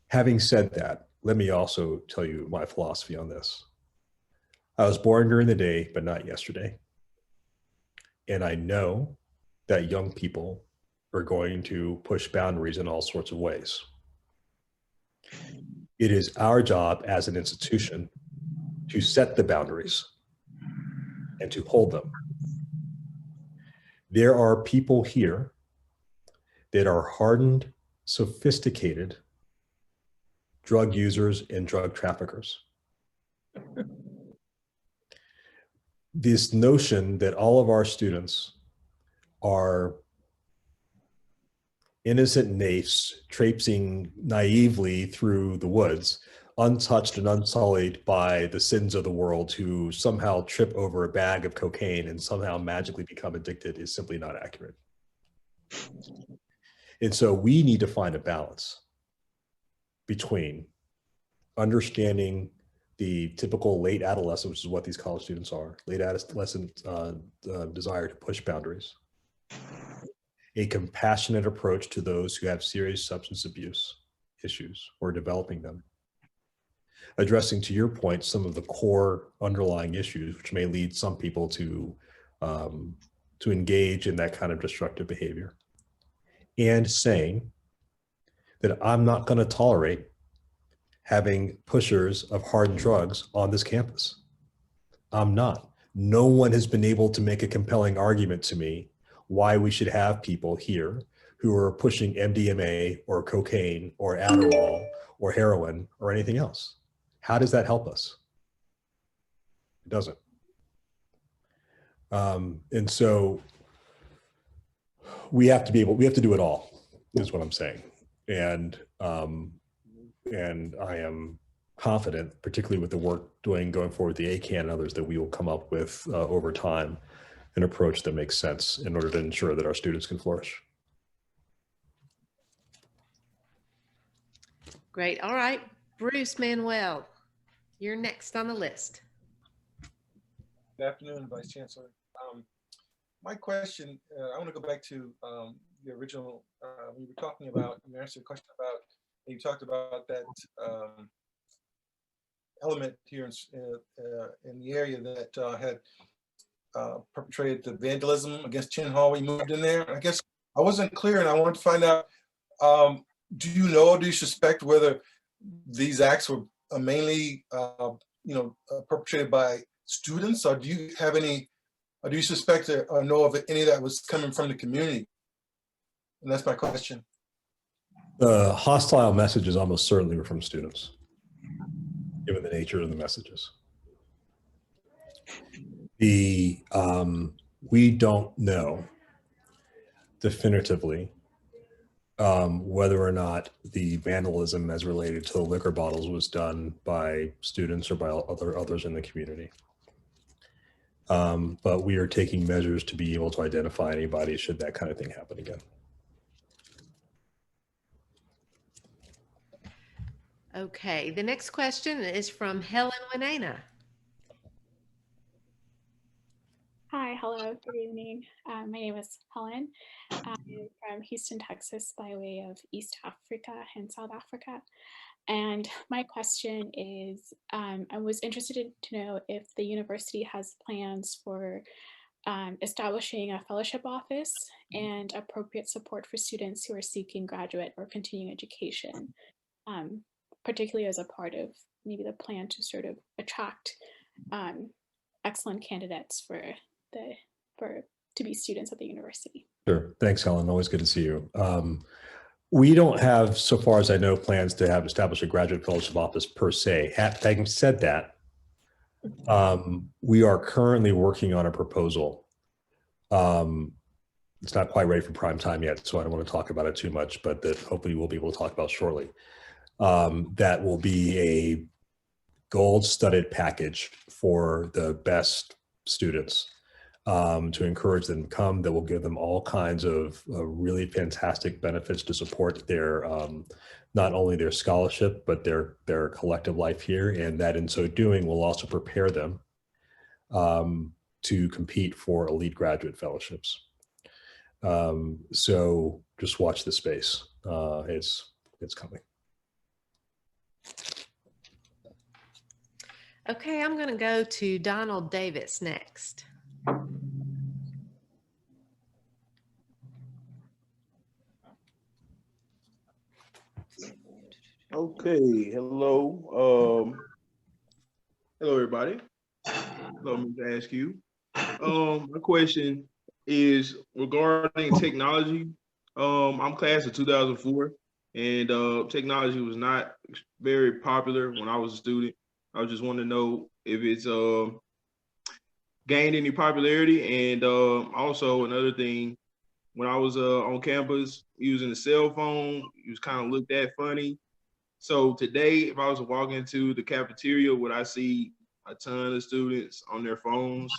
Having said that, let me also tell you my philosophy on this. I was born during the day, but not yesterday. And I know that young people are going to push boundaries in all sorts of ways. It is our job as an institution to set the boundaries and to hold them. There are people here that are hardened, sophisticated drug users and drug traffickers. This notion that all of our students are innocent naifs traipsing naively through the woods, untouched and unsullied by the sins of the world, who somehow trip over a bag of cocaine and somehow magically become addicted is simply not accurate. And so we need to find a balance between understanding the typical late adolescent, which is what these college students are, late adolescent desire to push boundaries, a compassionate approach to those who have serious substance abuse issues or developing them, addressing, to your point, some of the core underlying issues which may lead some people to engage in that kind of destructive behavior, and saying that I'm not going to tolerate having pushers of hard drugs on this campus. I'm not. No one has been able to make a compelling argument to me why we should have people here who are pushing MDMA or cocaine or Adderall or heroin or anything else. How does that help us? It doesn't. And so we have to do it all, is what I'm saying. And I am confident, particularly with the work going forward with the ACAN and others, that we will come up with over time an approach that makes sense in order to ensure that our students can flourish. Great. All right. Bruce Manuel, you're next on the list. Good afternoon, Vice Chancellor. My question, I want to go back to the original, we were talking about, you answered a question about, you talked about that element here in the area that had perpetrated the vandalism against Chin Hall. We moved in there. I guess I wasn't clear, and I wanted to find out, do you suspect whether these acts were mainly, perpetrated by students, or do you have any, or do you suspect or know of any that was coming from the community? And that's my question. The hostile messages almost certainly were from students, given the nature of the messages. We don't know definitively whether or not the vandalism as related to the liquor bottles was done by students or by others in the community. But we are taking measures to be able to identify anybody should that kind of thing happen again. Okay, the next question is from Helen Winana. Hi, hello, good evening. My name is Helen. I'm from Houston, Texas, by way of East Africa and South Africa. And my question is, I was interested to know if the university has plans for establishing a fellowship office and appropriate support for students who are seeking graduate or continuing education, particularly as a part of maybe the plan to sort of attract excellent candidates to be students at the university. Sure. Thanks, Helen. Always good to see you. We don't have, so far as I know, plans to have established a graduate fellowship office per se. Having said that, we are currently working on a proposal. It's not quite ready for prime time yet, so I don't want to talk about it too much, but that hopefully we'll be able to talk about shortly. That will be a gold-studded package for the best students to encourage them to come, that will give them all kinds of really fantastic benefits to support their not only their scholarship, but their collective life here. And that in so doing will also prepare them to compete for elite graduate fellowships. So just watch the space. It's coming. Okay, I'm going to go to Donald Davis next. Okay, hello. Hello, everybody. Let me ask you. My question is regarding technology. I'm class of 2004, and technology was not very popular when I was a student. I just want to know if it's gained any popularity, and also another thing, when I was on campus using a cell phone, it was kind of looked at funny. So today, if I was to walk into the cafeteria, would I see a ton of students on their phones?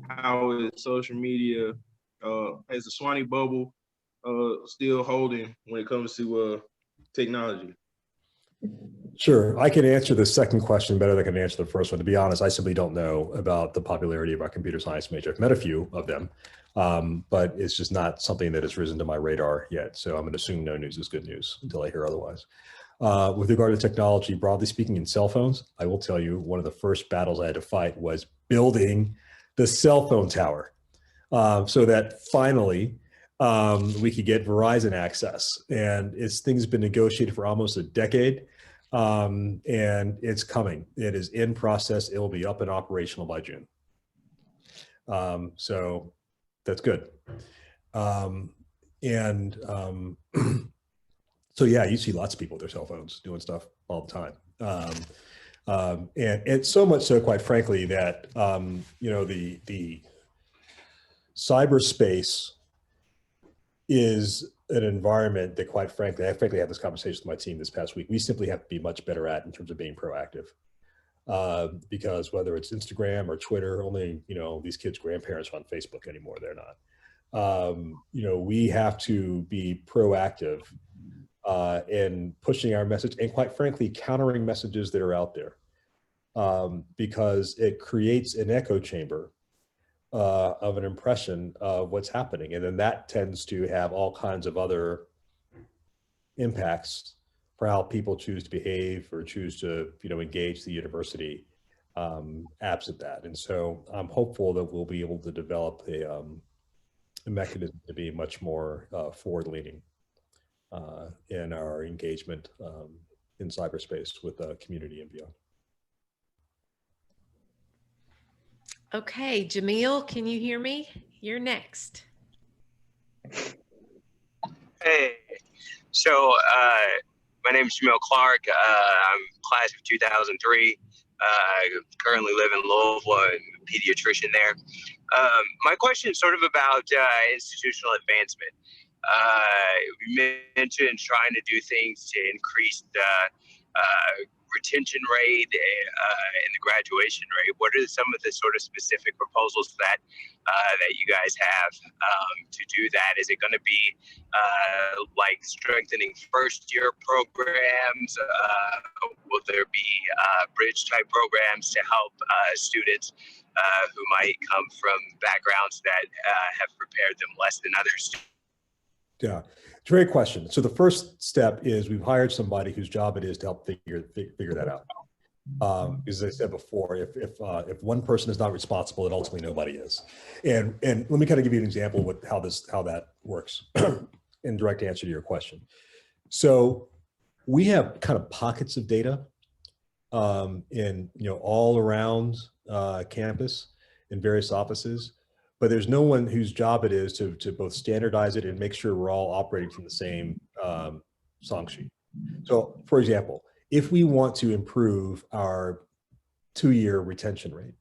How is social media, as the Sewanee bubble, still holding when it comes to technology? Sure, I can answer the second question better than I can answer the first one. To be honest, I simply don't know about the popularity of our computer science major. I've met a few of them, but it's just not something that has risen to my radar yet. So I'm going to assume no news is good news until I hear otherwise. With regard to technology, broadly speaking, in cell phones, I will tell you one of the first battles I had to fight was building the cell phone tower so that finally we could get Verizon access. And things have been negotiated for almost a decade. And it's coming. It is in process. It will be up and operational by June. So that's good. So yeah, you see lots of people with their cell phones doing stuff all the time. And it's so much so, quite frankly, that the cyberspace is an environment that, quite frankly, I had this conversation with my team this past week. We simply have to be much better at in terms of being proactive. because whether it's Instagram or Twitter, only, these kids' grandparents are on Facebook anymore. They're not. We have to be proactive in pushing our message and, quite frankly, countering messages that are out there, because it creates an echo chamber of an impression of what's happening. And then that tends to have all kinds of other impacts for how people choose to behave or choose to, engage the university absent that. And so I'm hopeful that we'll be able to develop a mechanism to be much more forward-leaning in our engagement in cyberspace with the community and beyond. Okay, Jamel, can you hear me? You're next. Hey, so my name is Jamel Clark. I'm class of 2003. Currently live in Louisville. I'm a pediatrician there. My question is sort of about institutional advancement. We mentioned trying to do things to increase the retention rate and the graduation rate. What are some of the sort of specific proposals that you guys have to do that? Is it going to be like strengthening first-year programs? Will there be bridge type programs to help students who might come from backgrounds that have prepared them less than others? Yeah, it's a great question. So the first step is we've hired somebody whose job it is to help figure that out. As I said before, if one person is not responsible, then ultimately nobody is. And let me kind of give you an example with how that works in direct answer to your question. So we have kind of pockets of data in all around campus in various offices. But there's no one whose job it is to both standardize it and make sure we're all operating from the same song sheet. So, for example, if we want to improve our 2-year retention rate,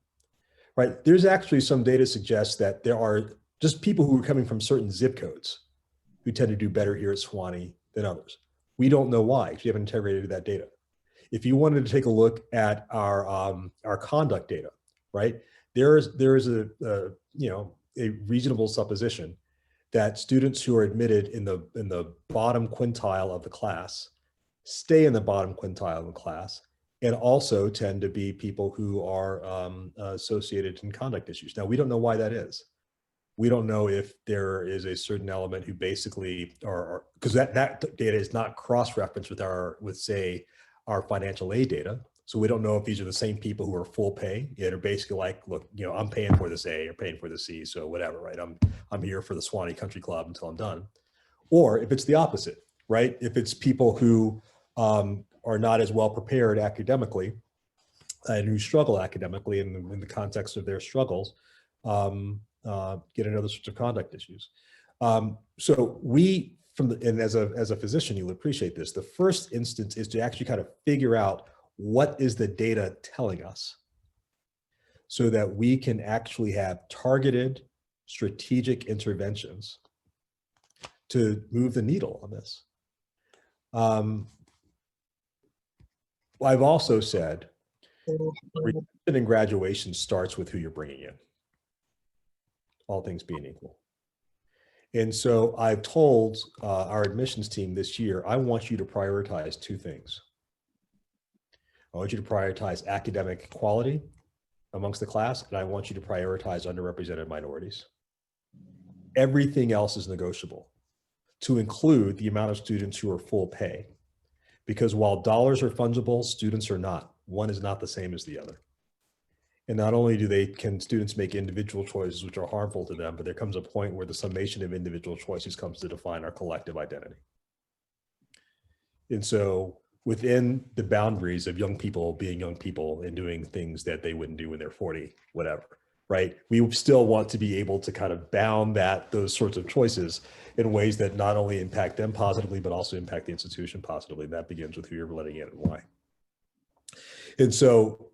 right, there's actually some data suggests that there are just people who are coming from certain zip codes who tend to do better here at Sewanee than others. We don't know why, because we haven't integrated that data. If you wanted to take a look at our conduct data, right, there is a reasonable supposition that students who are admitted in the bottom quintile of the class stay in the bottom quintile of the class, and also tend to be people who are associated in conduct issues. Now, we don't know why that is. We don't know if there is a certain element who basically are, because that data is not cross-referenced with say our financial aid data. So we don't know if these are the same people who are full pay. They're basically like, look, I'm paying for this A or paying for the C, so whatever, right? I'm here for the Sewanee Country Club until I'm done. Or if it's the opposite, right? If it's people who are not as well prepared academically and who struggle academically in the context of their struggles, get into other sorts of conduct issues. So we, and as a physician, you'll appreciate this. The first instance is to actually kind of figure out what is the data telling us so that we can actually have targeted strategic interventions to move the needle on this. I've also said retention and graduation starts with who you're bringing in, all things being equal. And so I've told our admissions team this year, I want you to prioritize 2 things. I want you to prioritize academic quality amongst the class, and I want you to prioritize underrepresented minorities. Everything else is negotiable, to include the amount of students who are full pay. Because while dollars are fungible, students are not. One is not the same as the other. And not only can students make individual choices which are harmful to them, but there comes a point where the summation of individual choices comes to define our collective identity. And so within the boundaries of young people being young people and doing things that they wouldn't do when they're 40, whatever, right? We still want to be able to kind of bound those sorts of choices in ways that not only impact them positively, but also impact the institution positively. And that begins with who you're letting in and why. And so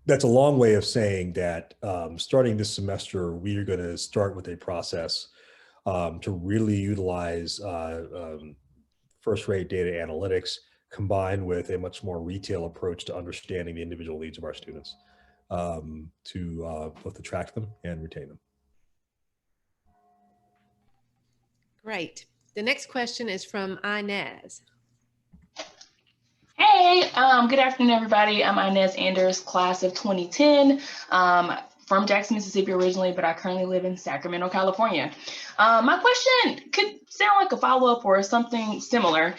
that's a long way of saying that starting this semester, we are going to start with a process to really utilize first-rate data analytics, combined with a much more retail approach to understanding the individual needs of our students, to both attract them and retain them. Great. The next question is from Inez. Hey, good afternoon, everybody. I'm Inez Anders, class of 2010. From Jackson, Mississippi originally, but I currently live in Sacramento, California. My question could sound like a follow-up or something similar.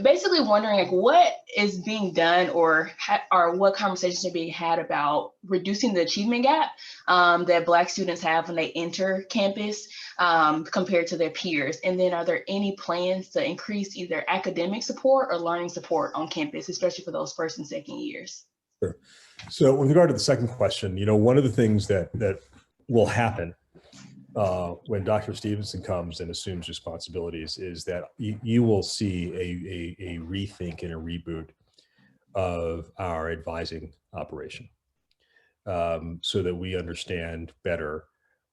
Basically wondering like what is being done or what conversations are being had about reducing the achievement gap that Black students have when they enter campus compared to their peers. And then are there any plans to increase either academic support or learning support on campus, especially for those first and second years? Sure. So with regard to the second question, one of the things that will happen when Dr. Stevenson comes and assumes responsibilities is that you will see a rethink and a reboot of our advising operation, so that we understand better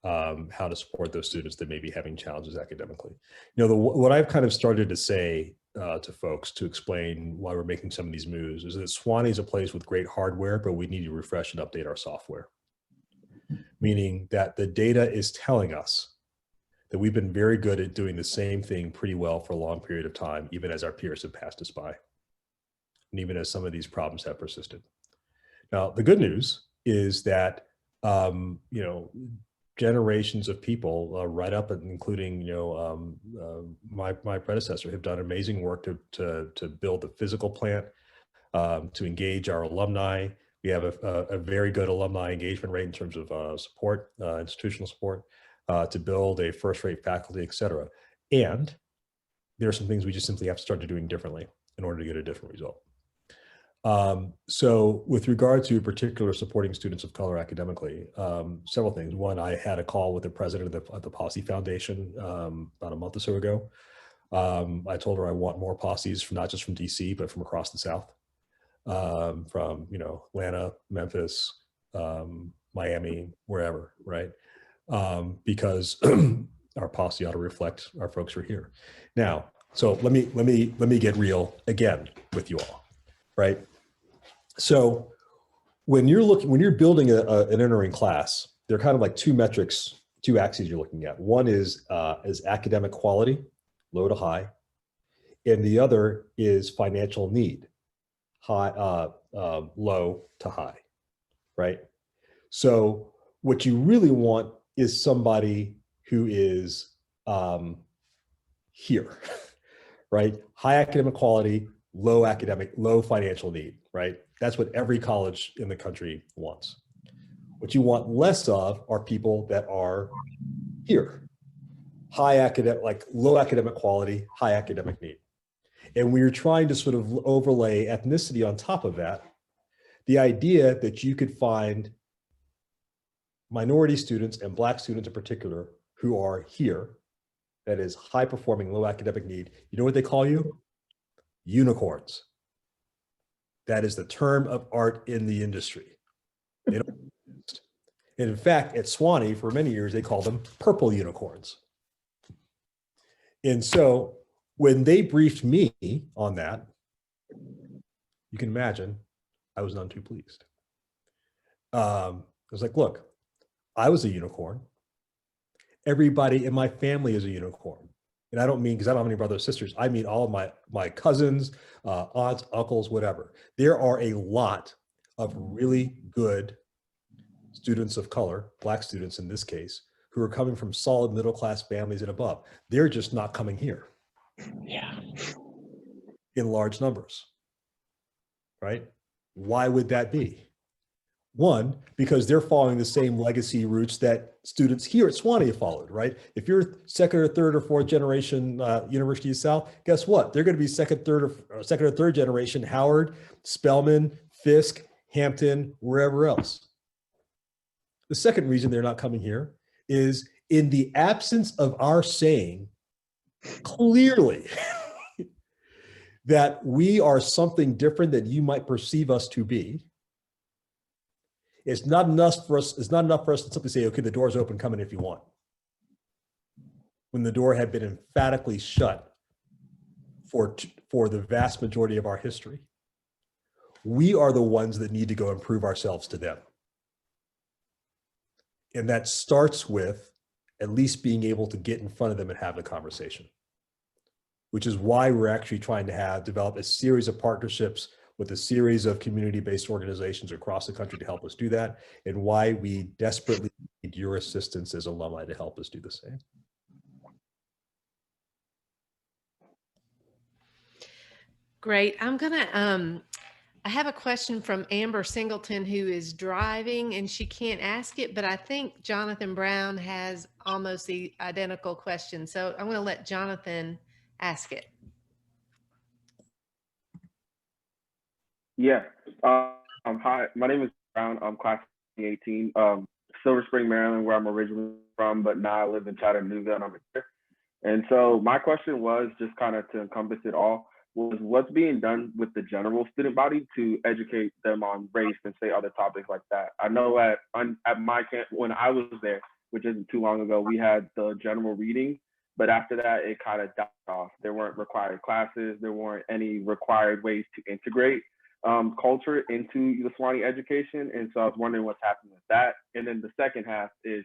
how to support those students that may be having challenges academically. What I've kind of started to say to folks to explain why we're making some of these moves is that Sewanee is a place with great hardware, but we need to refresh and update our software. Meaning that the data is telling us that we've been very good at doing the same thing pretty well for a long period of time, even as our peers have passed us by, and even as some of these problems have persisted. Now, the good news is that, generations of people right up and including my predecessor have done amazing work to build the physical plant, to engage our alumni. We have a very good alumni engagement rate in terms of support, institutional support, to build a first-rate faculty, et cetera. And there are some things we just simply have to start doing differently in order to get a different result. So with regard to particular supporting students of color academically, several things. One, I had a call with the president of the Posse Foundation about a month or so ago. I told her I want more posses from not just from DC, but from across the South, from Atlanta, Memphis, Miami, wherever, right? Because our posse ought to reflect our folks who are here. Now, so let me get real again with you all, right? So when you're building an entering class, there are kind of like two metrics, two axes you're looking at. One is academic quality, low to high, and the other is financial need, high, low to high, right? So what you really want is somebody who is here, right? High academic quality, low financial need, right? That's what every college in the country wants. What you want less of are people that are here, low academic quality, high academic need. And we are trying to sort of overlay ethnicity on top of that. The idea that you could find minority students and Black students in particular who are here, that is high performing, low academic need. You know what they call you? Unicorns. That is the term of art in the industry. They don't exist. And in fact, at Sewanee, for many years, they called them purple unicorns. And so when they briefed me on that, you can imagine I was none too pleased. I was like, look, I was a unicorn. Everybody in my family is a unicorn. And I don't mean because I don't have any brothers or sisters. I mean all of my cousins, aunts, uncles, whatever. There are a lot of really good students of color, Black students in this case, who are coming from solid middle-class families and above. They're just not coming here. Yeah. In large numbers, right? Why would that be? One, because they're following the same legacy routes that students here at Sewanee have followed, right? If you're second or third or fourth generation University of South, guess what? They're going to be second or third generation Howard, Spelman, Fisk, Hampton, wherever else. The second reason they're not coming here is in the absence of our saying clearly that we are something different than you might perceive us to be. It's not enough for us to simply say, okay, the door's open, come in if you want. When the door had been emphatically shut for for the vast majority of our history. We are the ones that need to go and prove ourselves to them. And that starts with at least being able to get in front of them and have the conversation, which is why we're actually trying to develop a series of partnerships with a series of community-based organizations across the country to help us do that, and why we desperately need your assistance as alumni to help us do the same. Great. I have a question from Amber Singleton, who is driving and she can't ask it, but I think Jonathan Brown has almost the identical question. So I'm going to let Jonathan ask it. Yeah. Hi, my name is Brown. I'm class of 2018. Silver Spring, Maryland, where I'm originally from, but now I live in Chattanooga and I'm here. And so my question was just kind of to encompass it all, was what's being done with the general student body to educate them on race and say other topics like that. I know at my camp, when I was there, which isn't too long ago, we had the general reading, but after that, it kind of died off. There weren't required classes. There weren't any required ways to integrate culture into the Sewanee education. And so I was wondering what's happening with that. And then the second half is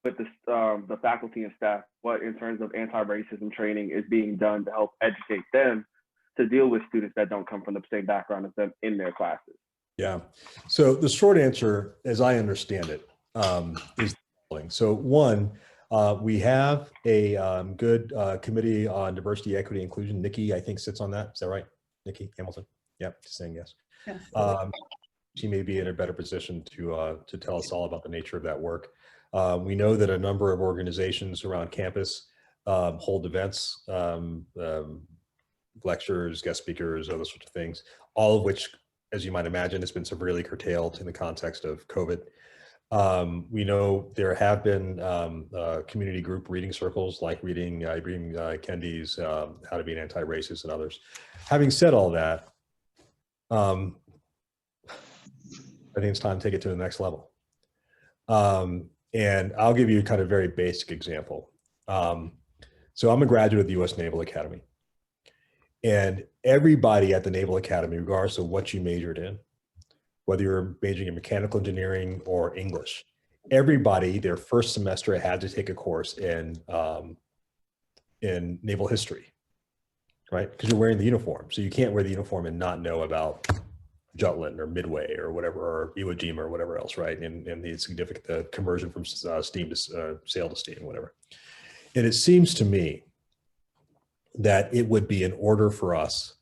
with the faculty and staff, what in terms of anti-racism training is being done to help educate them to deal with students that don't come from the same background as them in their classes. Yeah. So the short answer, as I understand it, is the following. So one, we have a good committee on diversity, equity, inclusion. Nikki, I think, sits on that. Is that right? Nikki Hamilton? Yep, just saying yes. Yes. She may be in a better position to tell us all about the nature of that work. We know that a number of organizations around campus hold events, lectures, guest speakers, other sorts of things, all of which, as you might imagine, has been severely curtailed in the context of COVID. We know there have been community group reading circles, like reading Kendi's How to Be an Anti-Racist and others. Having said all that, I think it's time to take it to the next level. And I'll give you a kind of very basic example. So I'm a graduate of the U.S. Naval Academy. And everybody at the Naval Academy, regardless of what you majored in, whether you're majoring in mechanical engineering or English, everybody their first semester had to take a course in naval history, right? Because you're wearing the uniform. So you can't wear the uniform and not know about Jutland or Midway or whatever, or Iwo Jima or whatever else, right? And the significant conversion from steam to sail to steam, whatever. And it seems to me that it would be in order for us,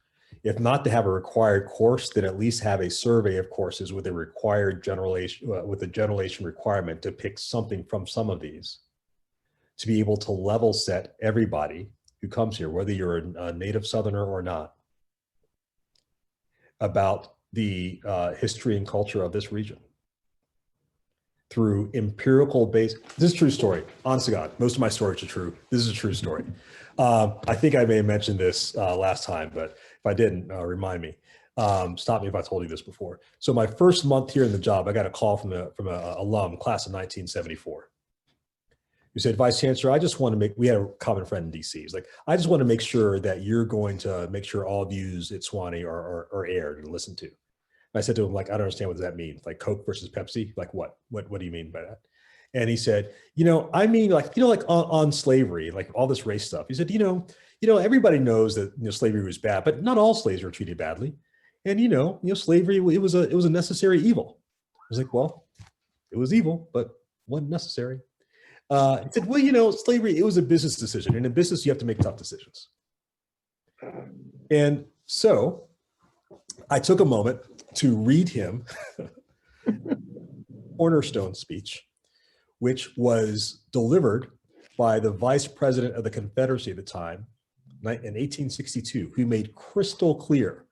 if not to have a required course, then at least have a survey of courses with a required generation, with a generation requirement to pick something from some of these, to be able to level set everybody who comes here, whether you're a native Southerner or not, about the history and culture of this region through empirical base. This is a true story. Honest to God, most of my stories are true. This is a true story. I think I may have mentioned this last time, but if I didn't, remind me. Stop me if I told you this before. So my first month here in the job, I got a call from an alum, class of 1974. Who said, Vice Chancellor, I just want to we had a common friend in DC. He's like, I just want to make sure that you're going to make sure all views at Sewanee are aired and listened to. And I said to him, like, I don't understand what that means. Like Coke versus Pepsi? Like what? What do you mean by that? And he said, I mean, like on slavery, like all this race stuff. He said, everybody knows that slavery was bad, but not all slaves were treated badly. And slavery, it was a necessary evil. I was like, well, it was evil, but wasn't necessary. He said, well, slavery, it was a business decision. And in business, you have to make tough decisions. And so I took a moment to read him cornerstone speech, which was delivered by the Vice President of the Confederacy at the time in 1862, who made crystal clear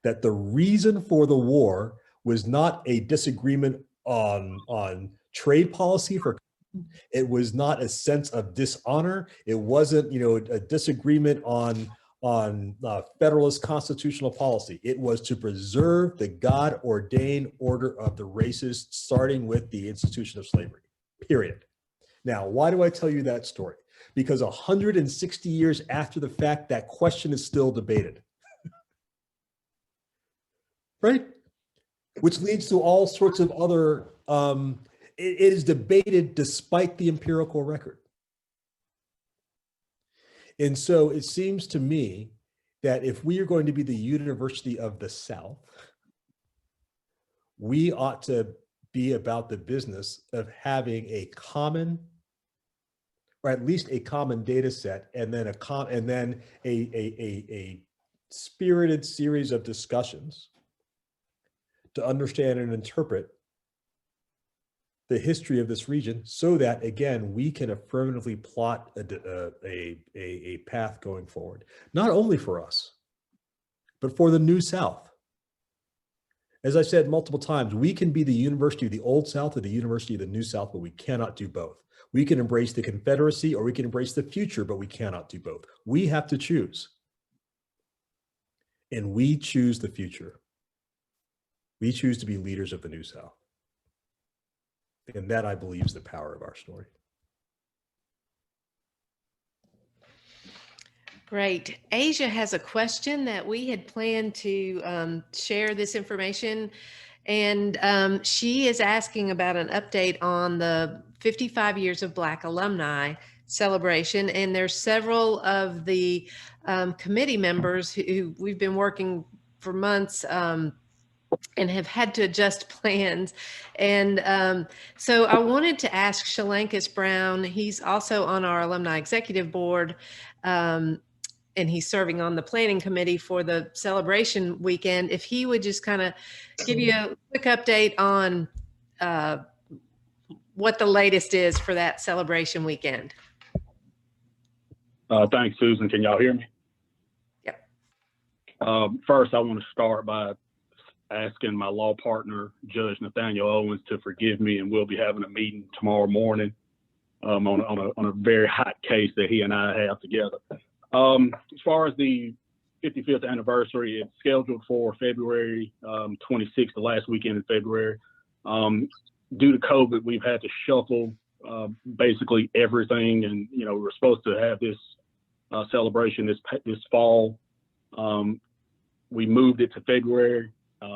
that the reason for the war was not a disagreement on trade policy for it was not a sense of dishonor. It wasn't, a disagreement on federalist constitutional policy. It was to preserve the God-ordained order of the races, starting with the institution of slavery, period. Now, why do I tell you that story? Because 160 years after the fact, that question is still debated. right? Which leads to all sorts of other, it is debated despite the empirical record. And so it seems to me that if we are going to be the University of the South, we ought to be about the business of having a common, or at least a common data set, and then a spirited series of discussions to understand and interpret the history of this region, so that again we can affirmatively plot a path going forward, not only for us, but for the New South. As I said multiple times, we can be the University of the Old South or the University of the New South, but we cannot do both. We can embrace the Confederacy or we can embrace the future, but we cannot do both. We have to choose. And we choose the future. We choose to be leaders of the New South. And that, I believe, is the power of our story. Great. Asia has a question that we had planned to share this information. And she is asking about an update on the 55 years of Black alumni celebration. And there's several of the committee members who we've been working for months and have had to adjust plans. And so I wanted to ask Shalankus Brown, he's also on our alumni executive board, and he's serving on the planning committee for the celebration weekend, if he would just kind of give you a quick update on what the latest is for that celebration weekend. Thanks, Susan. Can y'all hear me? Yep. First, I want to start by asking my law partner, Judge Nathaniel Owens, to forgive me, and we'll be having a meeting tomorrow morning on a very hot case that he and I have together. As far as the 55th anniversary, it's scheduled for February 26th, the last weekend in February. Due to COVID, we've had to shuffle basically everything, and we were supposed to have this celebration this fall. We moved it to February.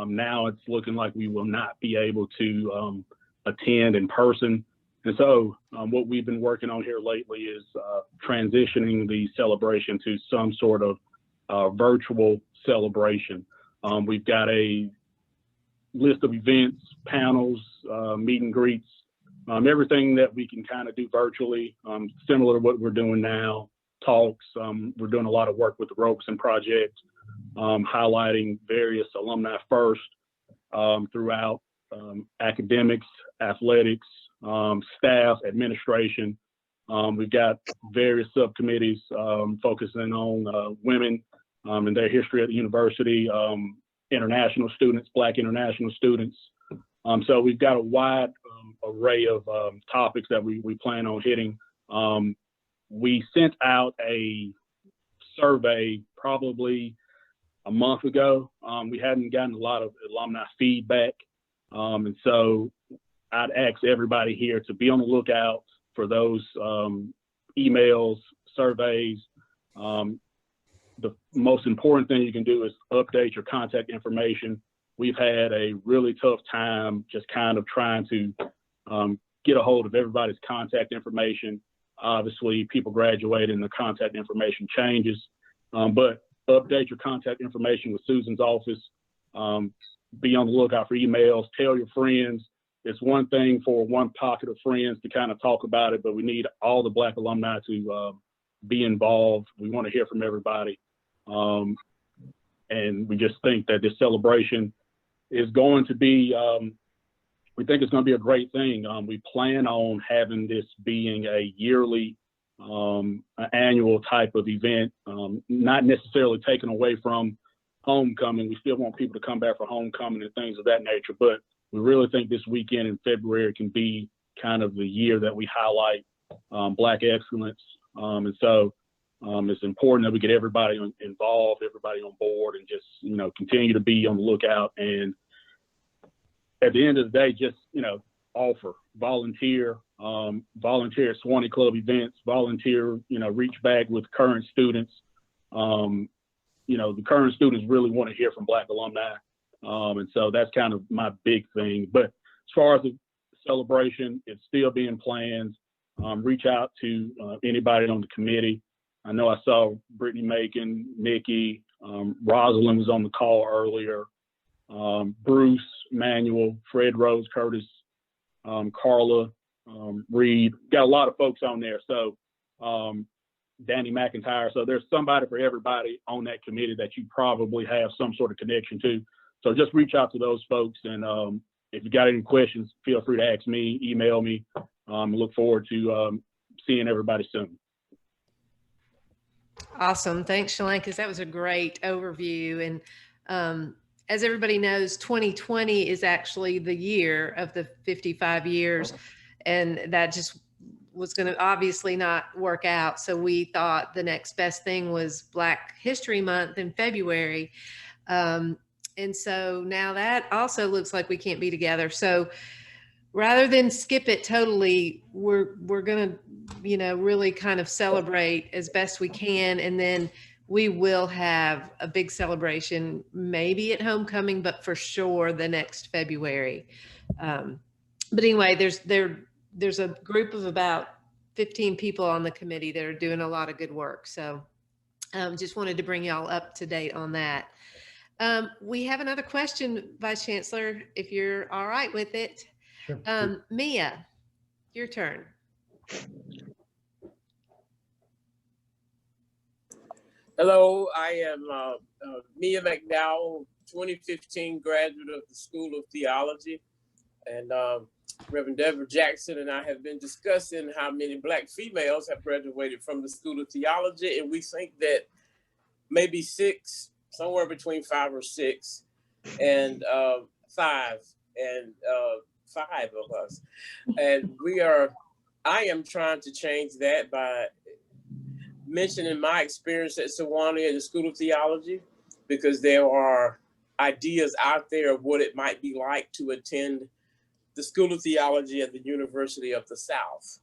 Now it's looking like we will not be able to attend in person. And so what we've been working on here lately is transitioning the celebration to some sort of virtual celebration. We've got a list of events, panels, meet and greets, everything that we can kind of do virtually, similar to what we're doing now, talks. We're doing a lot of work with the Robeson Project, highlighting various alumni first throughout academics, athletics, staff, administration. We've got various subcommittees focusing on women and their history at the university, international students, Black international students. So we've got a wide array of topics that we plan on hitting. We sent out a survey probably a month ago. We hadn't gotten a lot of alumni feedback. And so I'd ask everybody here to be on the lookout for those emails, surveys. The most important thing you can do is update your contact information. We've had a really tough time just kind of trying to get a hold of everybody's contact information. Obviously, people graduate and the contact information changes, but update your contact information with Susan's office. Be on the lookout for emails, tell your friends. It's one thing for one pocket of friends to kind of talk about it, but we need all the Black alumni to be involved. We want to hear from everybody. And we just think that this celebration is going to be, we think it's going to be a great thing. We plan on having this being a yearly, annual type of event, not necessarily taken away from homecoming. We still want people to come back for homecoming and things of that nature, but we really think this weekend in February can be kind of the year that we highlight Black excellence. And so it's important that we get everybody involved, everybody on board, and just, continue to be on the lookout. And at the end of the day, just, offer, volunteer at Sewanee Club events, volunteer, reach back with current students. The current students really want to hear from Black alumni. And so that's kind of my big thing. But as far as the celebration, it's still being planned. Reach out to anybody on the committee. I know I saw Brittany Macon, Nikki, Rosalind was on the call earlier, Bruce, Manuel, Fred Rose, Curtis, Carla, Reed. Got a lot of folks on there. So Danny McIntyre. So there's somebody for everybody on that committee that you probably have some sort of connection to. So just reach out to those folks. And if you got any questions, feel free to ask me, email me. I look forward to seeing everybody soon. Awesome. Thanks, Shalane, because that was a great overview. And as everybody knows, 2020 is actually the year of the 55 years. And that just was going to obviously not work out. So we thought the next best thing was Black History Month in February. And so now that also looks like we can't be together. So rather than skip it totally, we're going to, you know, really kind of celebrate as best we can. And then we will have a big celebration, maybe at homecoming, but for sure the next February. But anyway, there's a group of about 15 people on the committee that are doing a lot of good work. So just wanted to bring y'all up to date on that. We have another question, Vice Chancellor, if you're all right with it. Sure. Mia, your turn. Hello, I am Mia McDowell, 2015 graduate of the School of Theology. And Reverend Deborah Jackson and I have been discussing how many Black females have graduated from the School of Theology. And we think that maybe 6, somewhere between 5 or 6, and 5 of us. And I am trying to change that by mentioning my experience at Sewanee at the School of Theology, because there are ideas out there of what it might be like to attend the School of Theology at the University of the South.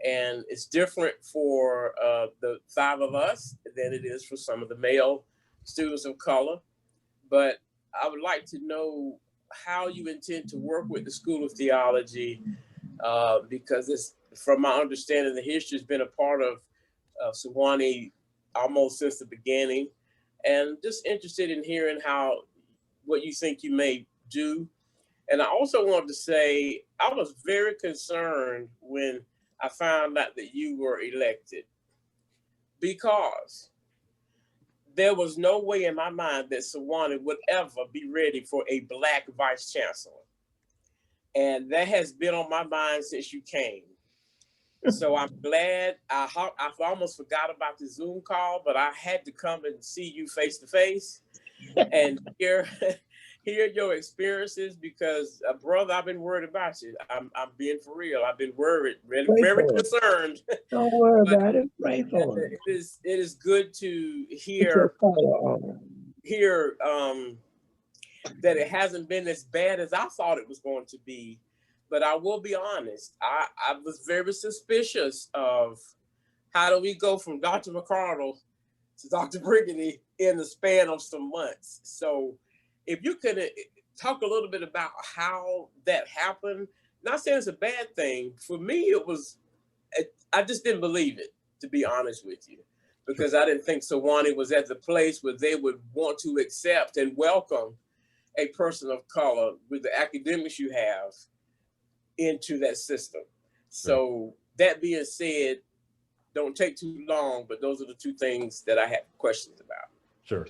And it's different for the 5 of us than it is for some of the male students of color. But I would like to know how you intend to work with the School of Theology, because it's, from my understanding, the history has been a part of Sewanee almost since the beginning, and just interested in hearing what you think you may do. And I also wanted to say, I was very concerned when I found out that you were elected, because there was no way in my mind that Sewanee would ever be ready for a Black Vice Chancellor. And that has been on my mind since you came. So I'm glad. I've almost forgot about the Zoom call, but I had to come and see you face to face and hear your experiences, because brother, I've been worried about you. I'm being for real. I've been worried, very concerned. Don't worry about it. Pray for it. It is good to hear that it hasn't been as bad as I thought it was going to be. But I will be honest, I was very suspicious of how do we go from Dr. McCardle to Dr. Brigety in the span of some months. So if you could talk a little bit about how that happened. Not saying it's a bad thing. For me, I just didn't believe it, to be honest with you, because I didn't think Sewanee was at the place where they would want to accept and welcome a person of color with the academics you have into that system. So that being said, don't take too long, but those are the 2 things that I have questions about. Sure.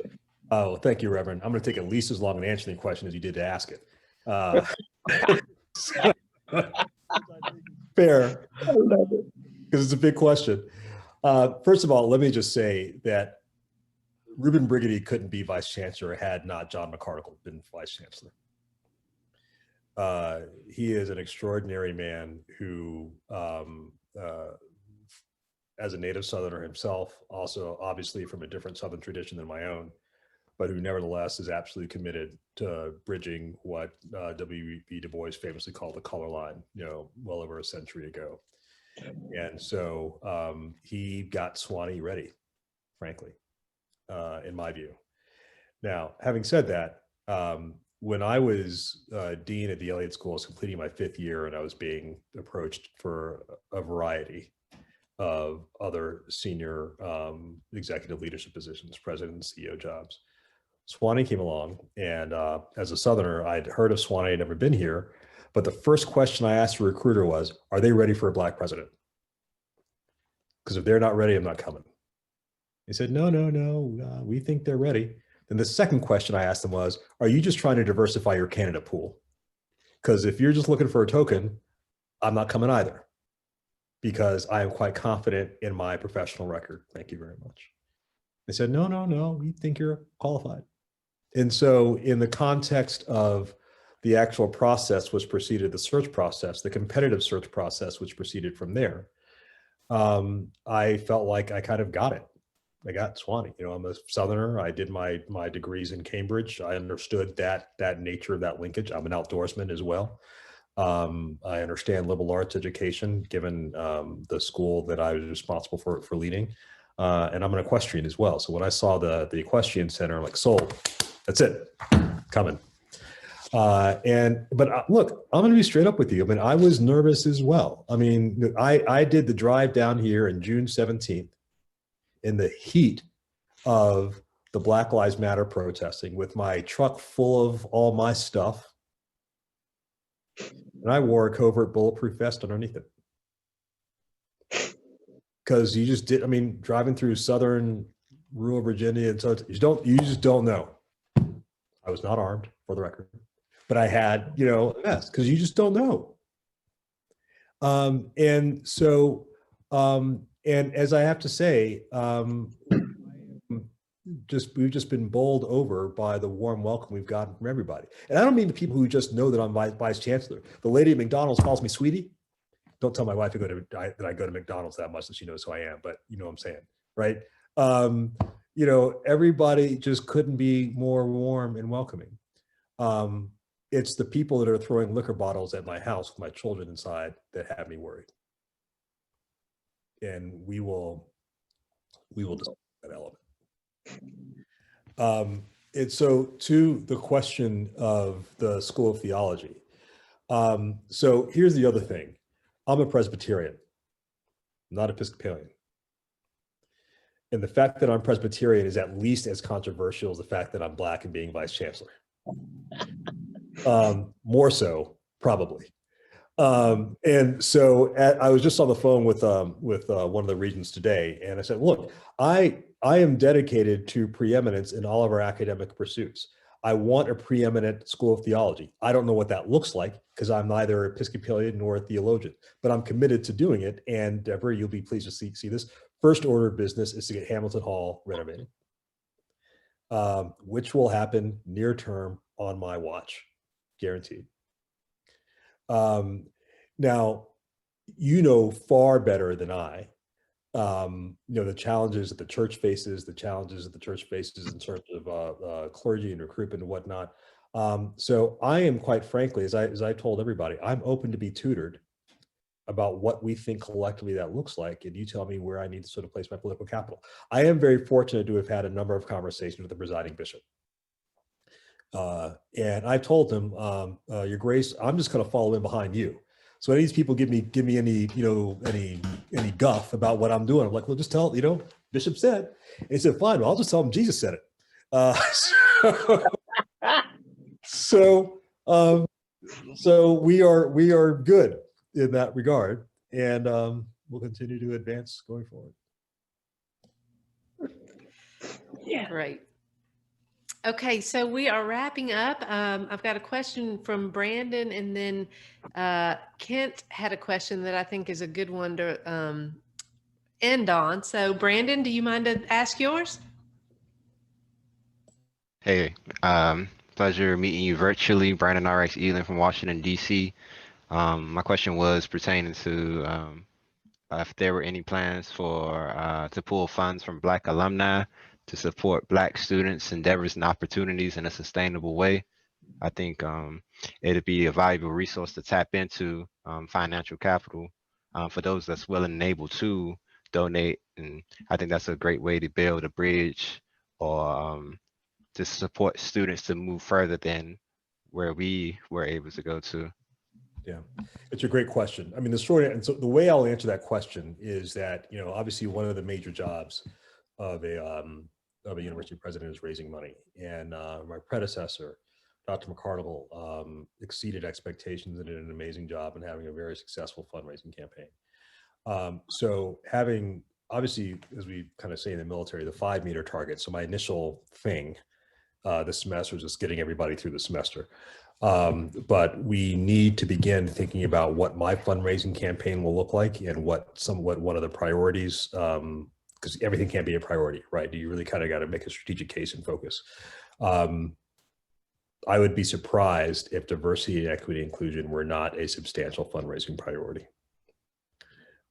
Oh, thank you, Reverend. I'm going to take at least as long an answering the question as you did to ask it. Fair, because it's a big question. First of all, let me just say that Reuben Brigety couldn't be Vice Chancellor had not John McCarkle been Vice Chancellor. He is an extraordinary man who, as a native Southerner himself, also obviously from a different Southern tradition than my own, but who nevertheless is absolutely committed to bridging what W.E.B. Du Bois famously called the color line, well over a century ago. And so he got Sewanee ready, frankly, in my view. Now, having said that, when I was dean at the Elliott School, I was completing my 5th year, and I was being approached for a variety of other senior executive leadership positions, president and CEO jobs. Sewanee came along, and as a Southerner, I'd heard of Sewanee, I'd never been here, but the first question I asked a recruiter was, are they ready for a Black president? Because if they're not ready, I'm not coming. He said, no, we think they're ready. Then the second question I asked them was, are you just trying to diversify your candidate pool? Because if you're just looking for a token, I'm not coming either, because I am quite confident in my professional record. Thank you very much. They said, no, we think you're qualified. And so in the context of the actual process which preceded the search process, the competitive search process which proceeded from there, I felt like I kind of got it. I got Sewanee. You know, I'm a Southerner. I did my degrees in Cambridge. I understood that nature of that linkage. I'm an outdoorsman as well. I understand liberal arts education, given the school that I was responsible for leading. And I'm an equestrian as well. So when I saw the equestrian center, I'm like, sold. That's it. Coming. But look, I'm going to be straight up with you. I mean, I was nervous as well. I mean, I did the drive down here in June 17th in the heat of the Black Lives Matter protesting with my truck full of all my stuff. And I wore a covert bulletproof vest underneath it. Because you just did, I mean, driving through southern rural Virginia, and so you just don't know. I was not armed, for the record, but I had, you know, a vest, because you just don't know. And so, and as I have to say, we've just been bowled over by the warm welcome we've gotten from everybody. And I don't mean the people who just know that I'm vice chancellor. The lady at McDonald's calls me sweetie. Don't tell my wife that I go to McDonald's that much that she knows who I am, but you know what I'm saying, right? You know, everybody just couldn't be more warm and welcoming. It's the people that are throwing liquor bottles at my house with my children inside that have me worried. And we will discuss that element. And so to the question of the School of Theology. So here's the other thing. I'm a Presbyterian, not Episcopalian. And the fact that I'm Presbyterian is at least as controversial as the fact that I'm Black and being vice chancellor. More so, probably. And so I was just on the phone with one of the regents today, and I said, look, I am dedicated to preeminence in all of our academic pursuits. I want a preeminent School of Theology. I don't know what that looks like, because I'm neither Episcopalian nor a theologian, but I'm committed to doing it. And Deborah, you'll be pleased to see this. First order of business is to get Hamilton Hall renovated, which will happen near term on my watch, guaranteed. Now, you know far better than I, you know, the challenges that the church faces, in terms of clergy and recruitment and whatnot. So I am, quite frankly, as I told everybody, I'm open to be tutored about what we think collectively that looks like, and you tell me where I need to sort of place my political capital. I am very fortunate to have had a number of conversations with the presiding bishop. And I told him, Your Grace, I'm just going to follow in behind you. So any of these people give me any, you know, any guff about what I'm doing, I'm like, well, just tell, you know, Bishop said. And he said, fine, well, I'll just tell him Jesus said it. So we are good in that regard, and we'll continue to advance going forward. Yeah. Great. Okay, so we are wrapping up. I've got a question from Brandon, and then Kent had a question that I think is a good one to end on. So Brandon, do you mind to ask yours? Hey, pleasure meeting you virtually. Brandon RX Elan from Washington, D.C. My question was pertaining to if there were any plans for to pull funds from Black alumni to support Black students' endeavors and opportunities in a sustainable way. I think it'd be a valuable resource to tap into financial capital for those that's willing and able to donate. And I think that's a great way to build a bridge or to support students to move further than where we were able to go to? Yeah, it's a great question. I mean, the short and so the way I'll answer that question is that, you know, obviously one of the major jobs of a university president is raising money, and my predecessor, Dr. McCarnival, exceeded expectations and did an amazing job in having a very successful fundraising campaign. So having, obviously, as we kind of say in the military, the 5-meter target. So my initial thing this semester is just getting everybody through the semester. But we need to begin thinking about what my fundraising campaign will look like and what one of the priorities, because everything can't be a priority, right? You really kind of got to make a strategic case and focus. I would be surprised if diversity, equity, inclusion were not a substantial fundraising priority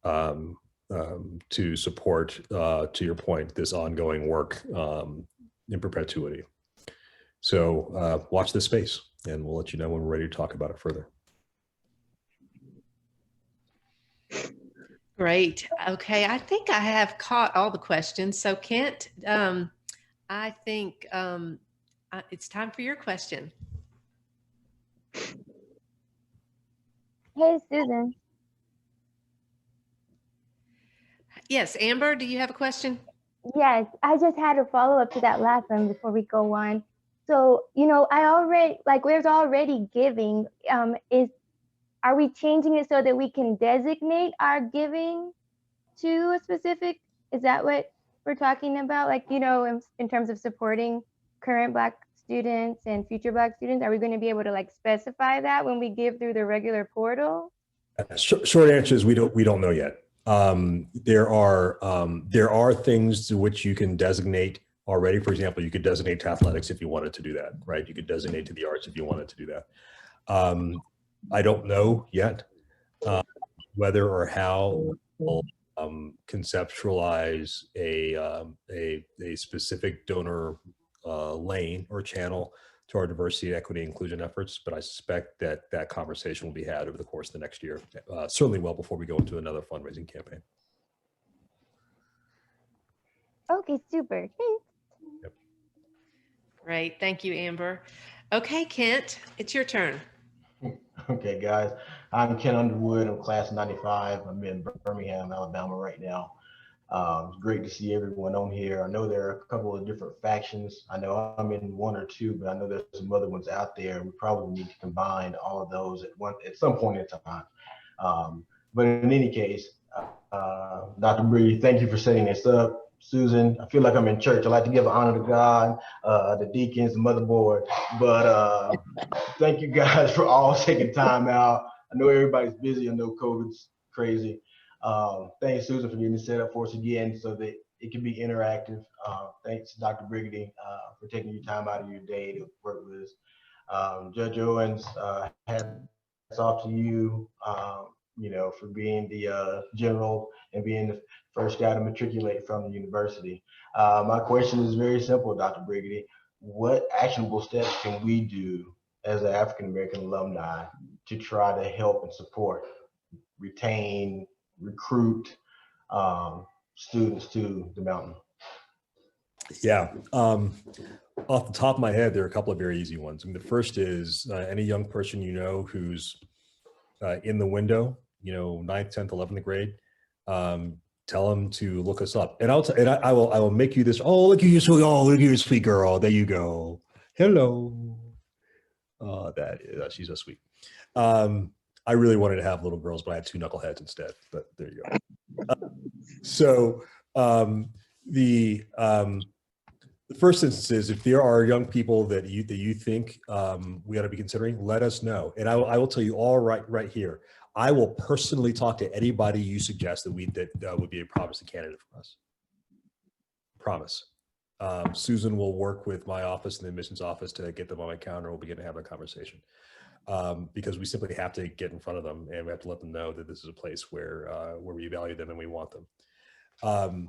to support, to your point, this ongoing work in perpetuity. So watch this space, and we'll let you know when we're ready to talk about it further. Great. Okay, I think I have caught all the questions. So Kent, I think it's time for your question. Hey, Susan. Yes, Amber, do you have a question? Yes, I just had a follow-up to that last one before we go on. So, you know, there's already giving. Are we changing it so that we can designate our giving to a specific, is that what we're talking about? Like, you know, in terms of supporting current Black students and future Black students, are we going to be able to like specify that when we give through the regular portal? Short answer is we don't know yet. There are things to which you can designate already. For example, you could designate to athletics if you wanted to do that, right? You could designate to the arts if you wanted to do that. I don't know yet whether or how we'll conceptualize a specific donor lane or channel to our diversity, equity, inclusion efforts, but I suspect that that conversation will be had over the course of the next year, certainly well before we go into another fundraising campaign. Okay, super. Thanks. Yep. Great, thank you, Amber. Okay, Kent, it's your turn. Okay, guys, I'm Ken Underwood. I'm class of 95. I'm in Birmingham, Alabama right now. It's great to see everyone on here. I know there are a couple of different factions. I know I'm in one or two, but I know there's some other ones out there. We probably need to combine all of those at some point in time. But in any case, Dr. Brigety, thank you for setting this up. Susan, I feel like I'm in church. I like to give honor to God, the deacons, the motherboard. But thank you guys for all taking time out. I know everybody's busy. I know COVID's crazy. Thanks, Susan, for getting this set up for us again so that it can be interactive. Thanks, Dr. Brigety, for taking your time out of your day to work with us. Judge Owens, hats off to you, you know, for being the general and being the first guy to matriculate from the university. My question is very simple, Dr. Brigety. What actionable steps can we do as an African-American alumni to try to help and support, retain, recruit students to the mountain? Yeah, off the top of my head, there are a couple of very easy ones. I mean, the first is any young person you know who's in the window, you know, 9th, 10th, 11th grade, tell them to look us up. And I will make you this. Oh, look at you, sweet. Oh, look at you, sweet girl. There you go. Hello. She's so sweet. I really wanted to have little girls, but I had 2 knuckleheads instead. But there you go. So the first instance is if there are young people that you think we ought to be considering, let us know. And I will tell you all right here. I will personally talk to anybody you suggest that would be a promising candidate for us. Promise. Susan will work with my office and the admissions office to get them on my calendar. We'll begin to have a conversation because we simply have to get in front of them and we have to let them know that this is a place where we value them and we want them.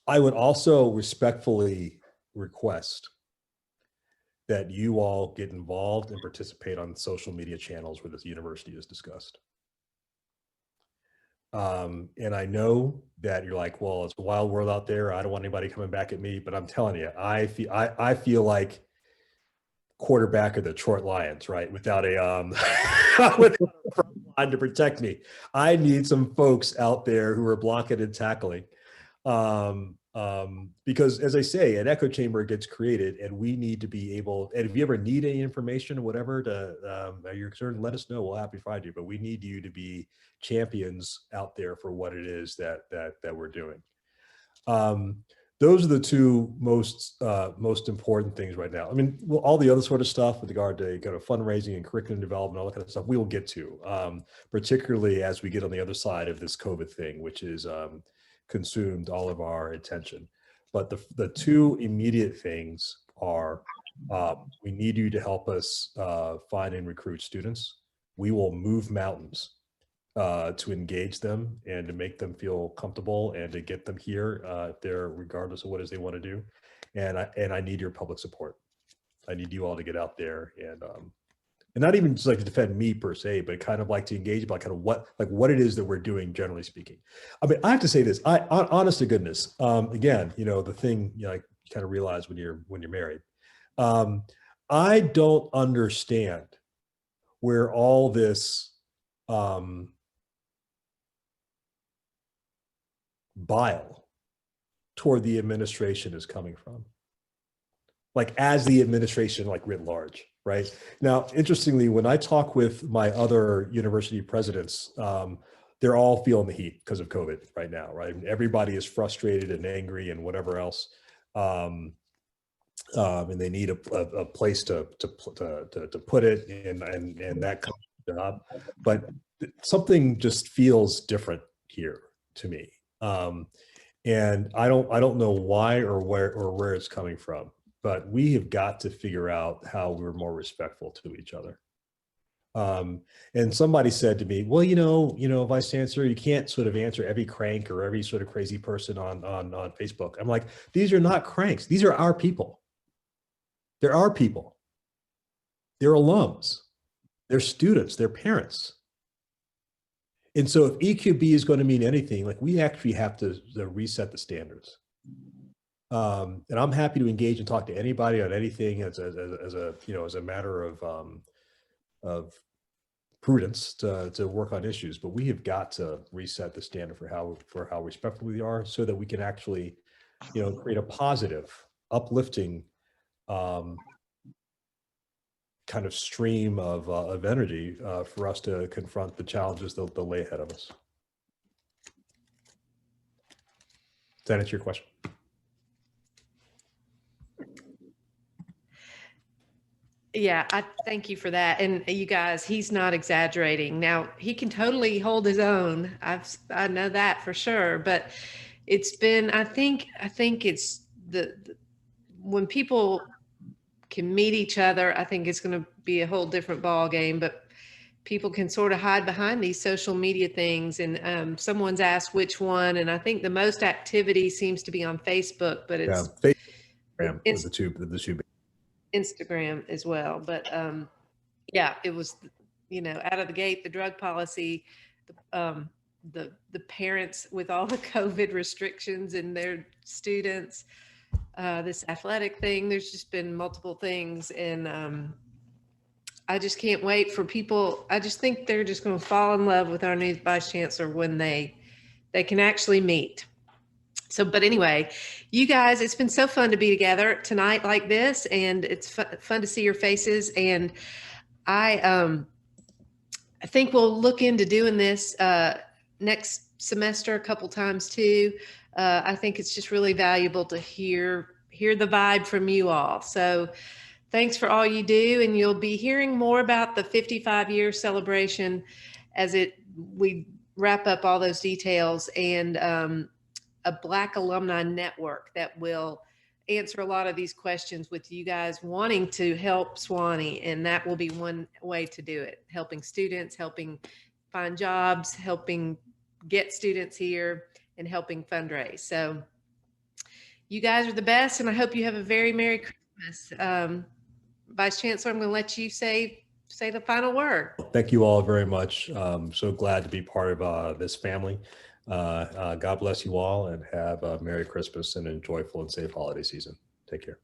I would also respectfully request that you all get involved and participate on social media channels where this university is discussed. And I know that you're like, well, it's a wild world out there. I don't want anybody coming back at me, but I'm telling you, I feel like quarterback of the Detroit Lions, right? Without a without a front line to protect me. I need some folks out there who are blocking and tackling. Because as I say, an echo chamber gets created, and we need to be able, and if you ever need any information or whatever you're concerned, let us know. We'll happy to find you, but we need you to be champions out there for what it is that we're doing. Those are the two most important things right now. I mean, well, all the other sort of stuff with regard to kind of fundraising and curriculum development, all that kind of stuff, we will get to, particularly as we get on the other side of this COVID thing, which is consumed all of our attention. But the two immediate things are, we need you to help us find and recruit students. We will move mountains to engage them and to make them feel comfortable and to get them here if they're, regardless of what it is they want to do. And I need your public support. I need you all to get out there and not even just like to defend me per se, but kind of like to engage about kind of what it is that we're doing, generally speaking. I mean, I have to say this, honest to goodness, again, you know, the thing, you know, you kind of realize when you're married, I don't understand where all this bile toward the administration is coming from. Like as the administration, like writ large, right? Now, interestingly, when I talk with my other university presidents, they're all feeling the heat because of COVID right now, right? Everybody is frustrated and angry and whatever else. And they need a place to put it and that kind of job. But something just feels different here to me. And I don't know why or where it's coming from, but we have got to figure out how we're more respectful to each other. And somebody said to me, well, you know, Vice Chancellor, you can't sort of answer every crank or every sort of crazy person on Facebook. I'm like, these are not cranks. These are our people. They're our people. They're alums. They're students. They're parents. And so if EQB is going to mean anything, like we actually have to reset the standards. And I'm happy to engage and talk to anybody on anything as a matter of prudence to work on issues. But we have got to reset the standard for how respectful we are, so that we can actually, you know, create a positive, uplifting kind of stream of energy for us to confront the challenges that lay ahead of us. Does that answer your question? Yeah, I thank you for that. And you guys, he's not exaggerating. Now, he can totally hold his own. I know that for sure. But it's been, I think it's when people can meet each other, I think it's going to be a whole different ball game. But people can sort of hide behind these social media things. And someone's asked which one, and I think the most activity seems to be on Facebook. But it's Instagram, the two. Instagram as well. But yeah, it was, you know, out of the gate, the drug policy, the parents with all the COVID restrictions and their students, this athletic thing, there's just been multiple things. And I just can't wait for people. I just think they're just going to fall in love with our new Vice Chancellor when they can actually meet. So, but anyway, you guys, it's been so fun to be together tonight like this, and it's fun to see your faces. And I think we'll look into doing this next semester a couple times too. I think it's just really valuable to hear the vibe from you all. So thanks for all you do, and you'll be hearing more about the 55-year celebration as we wrap up all those details, and a Black alumni network that will answer a lot of these questions with you guys wanting to help Sewanee. And that will be one way to do it. Helping students, helping find jobs, helping get students here, and helping fundraise. So you guys are the best, and I hope you have a very Merry Christmas. Vice Chancellor, I'm going to let you say the final word. Thank you all very much. So glad to be part of this family. God bless you all, and have a Merry Christmas and a joyful and safe holiday season. Take care.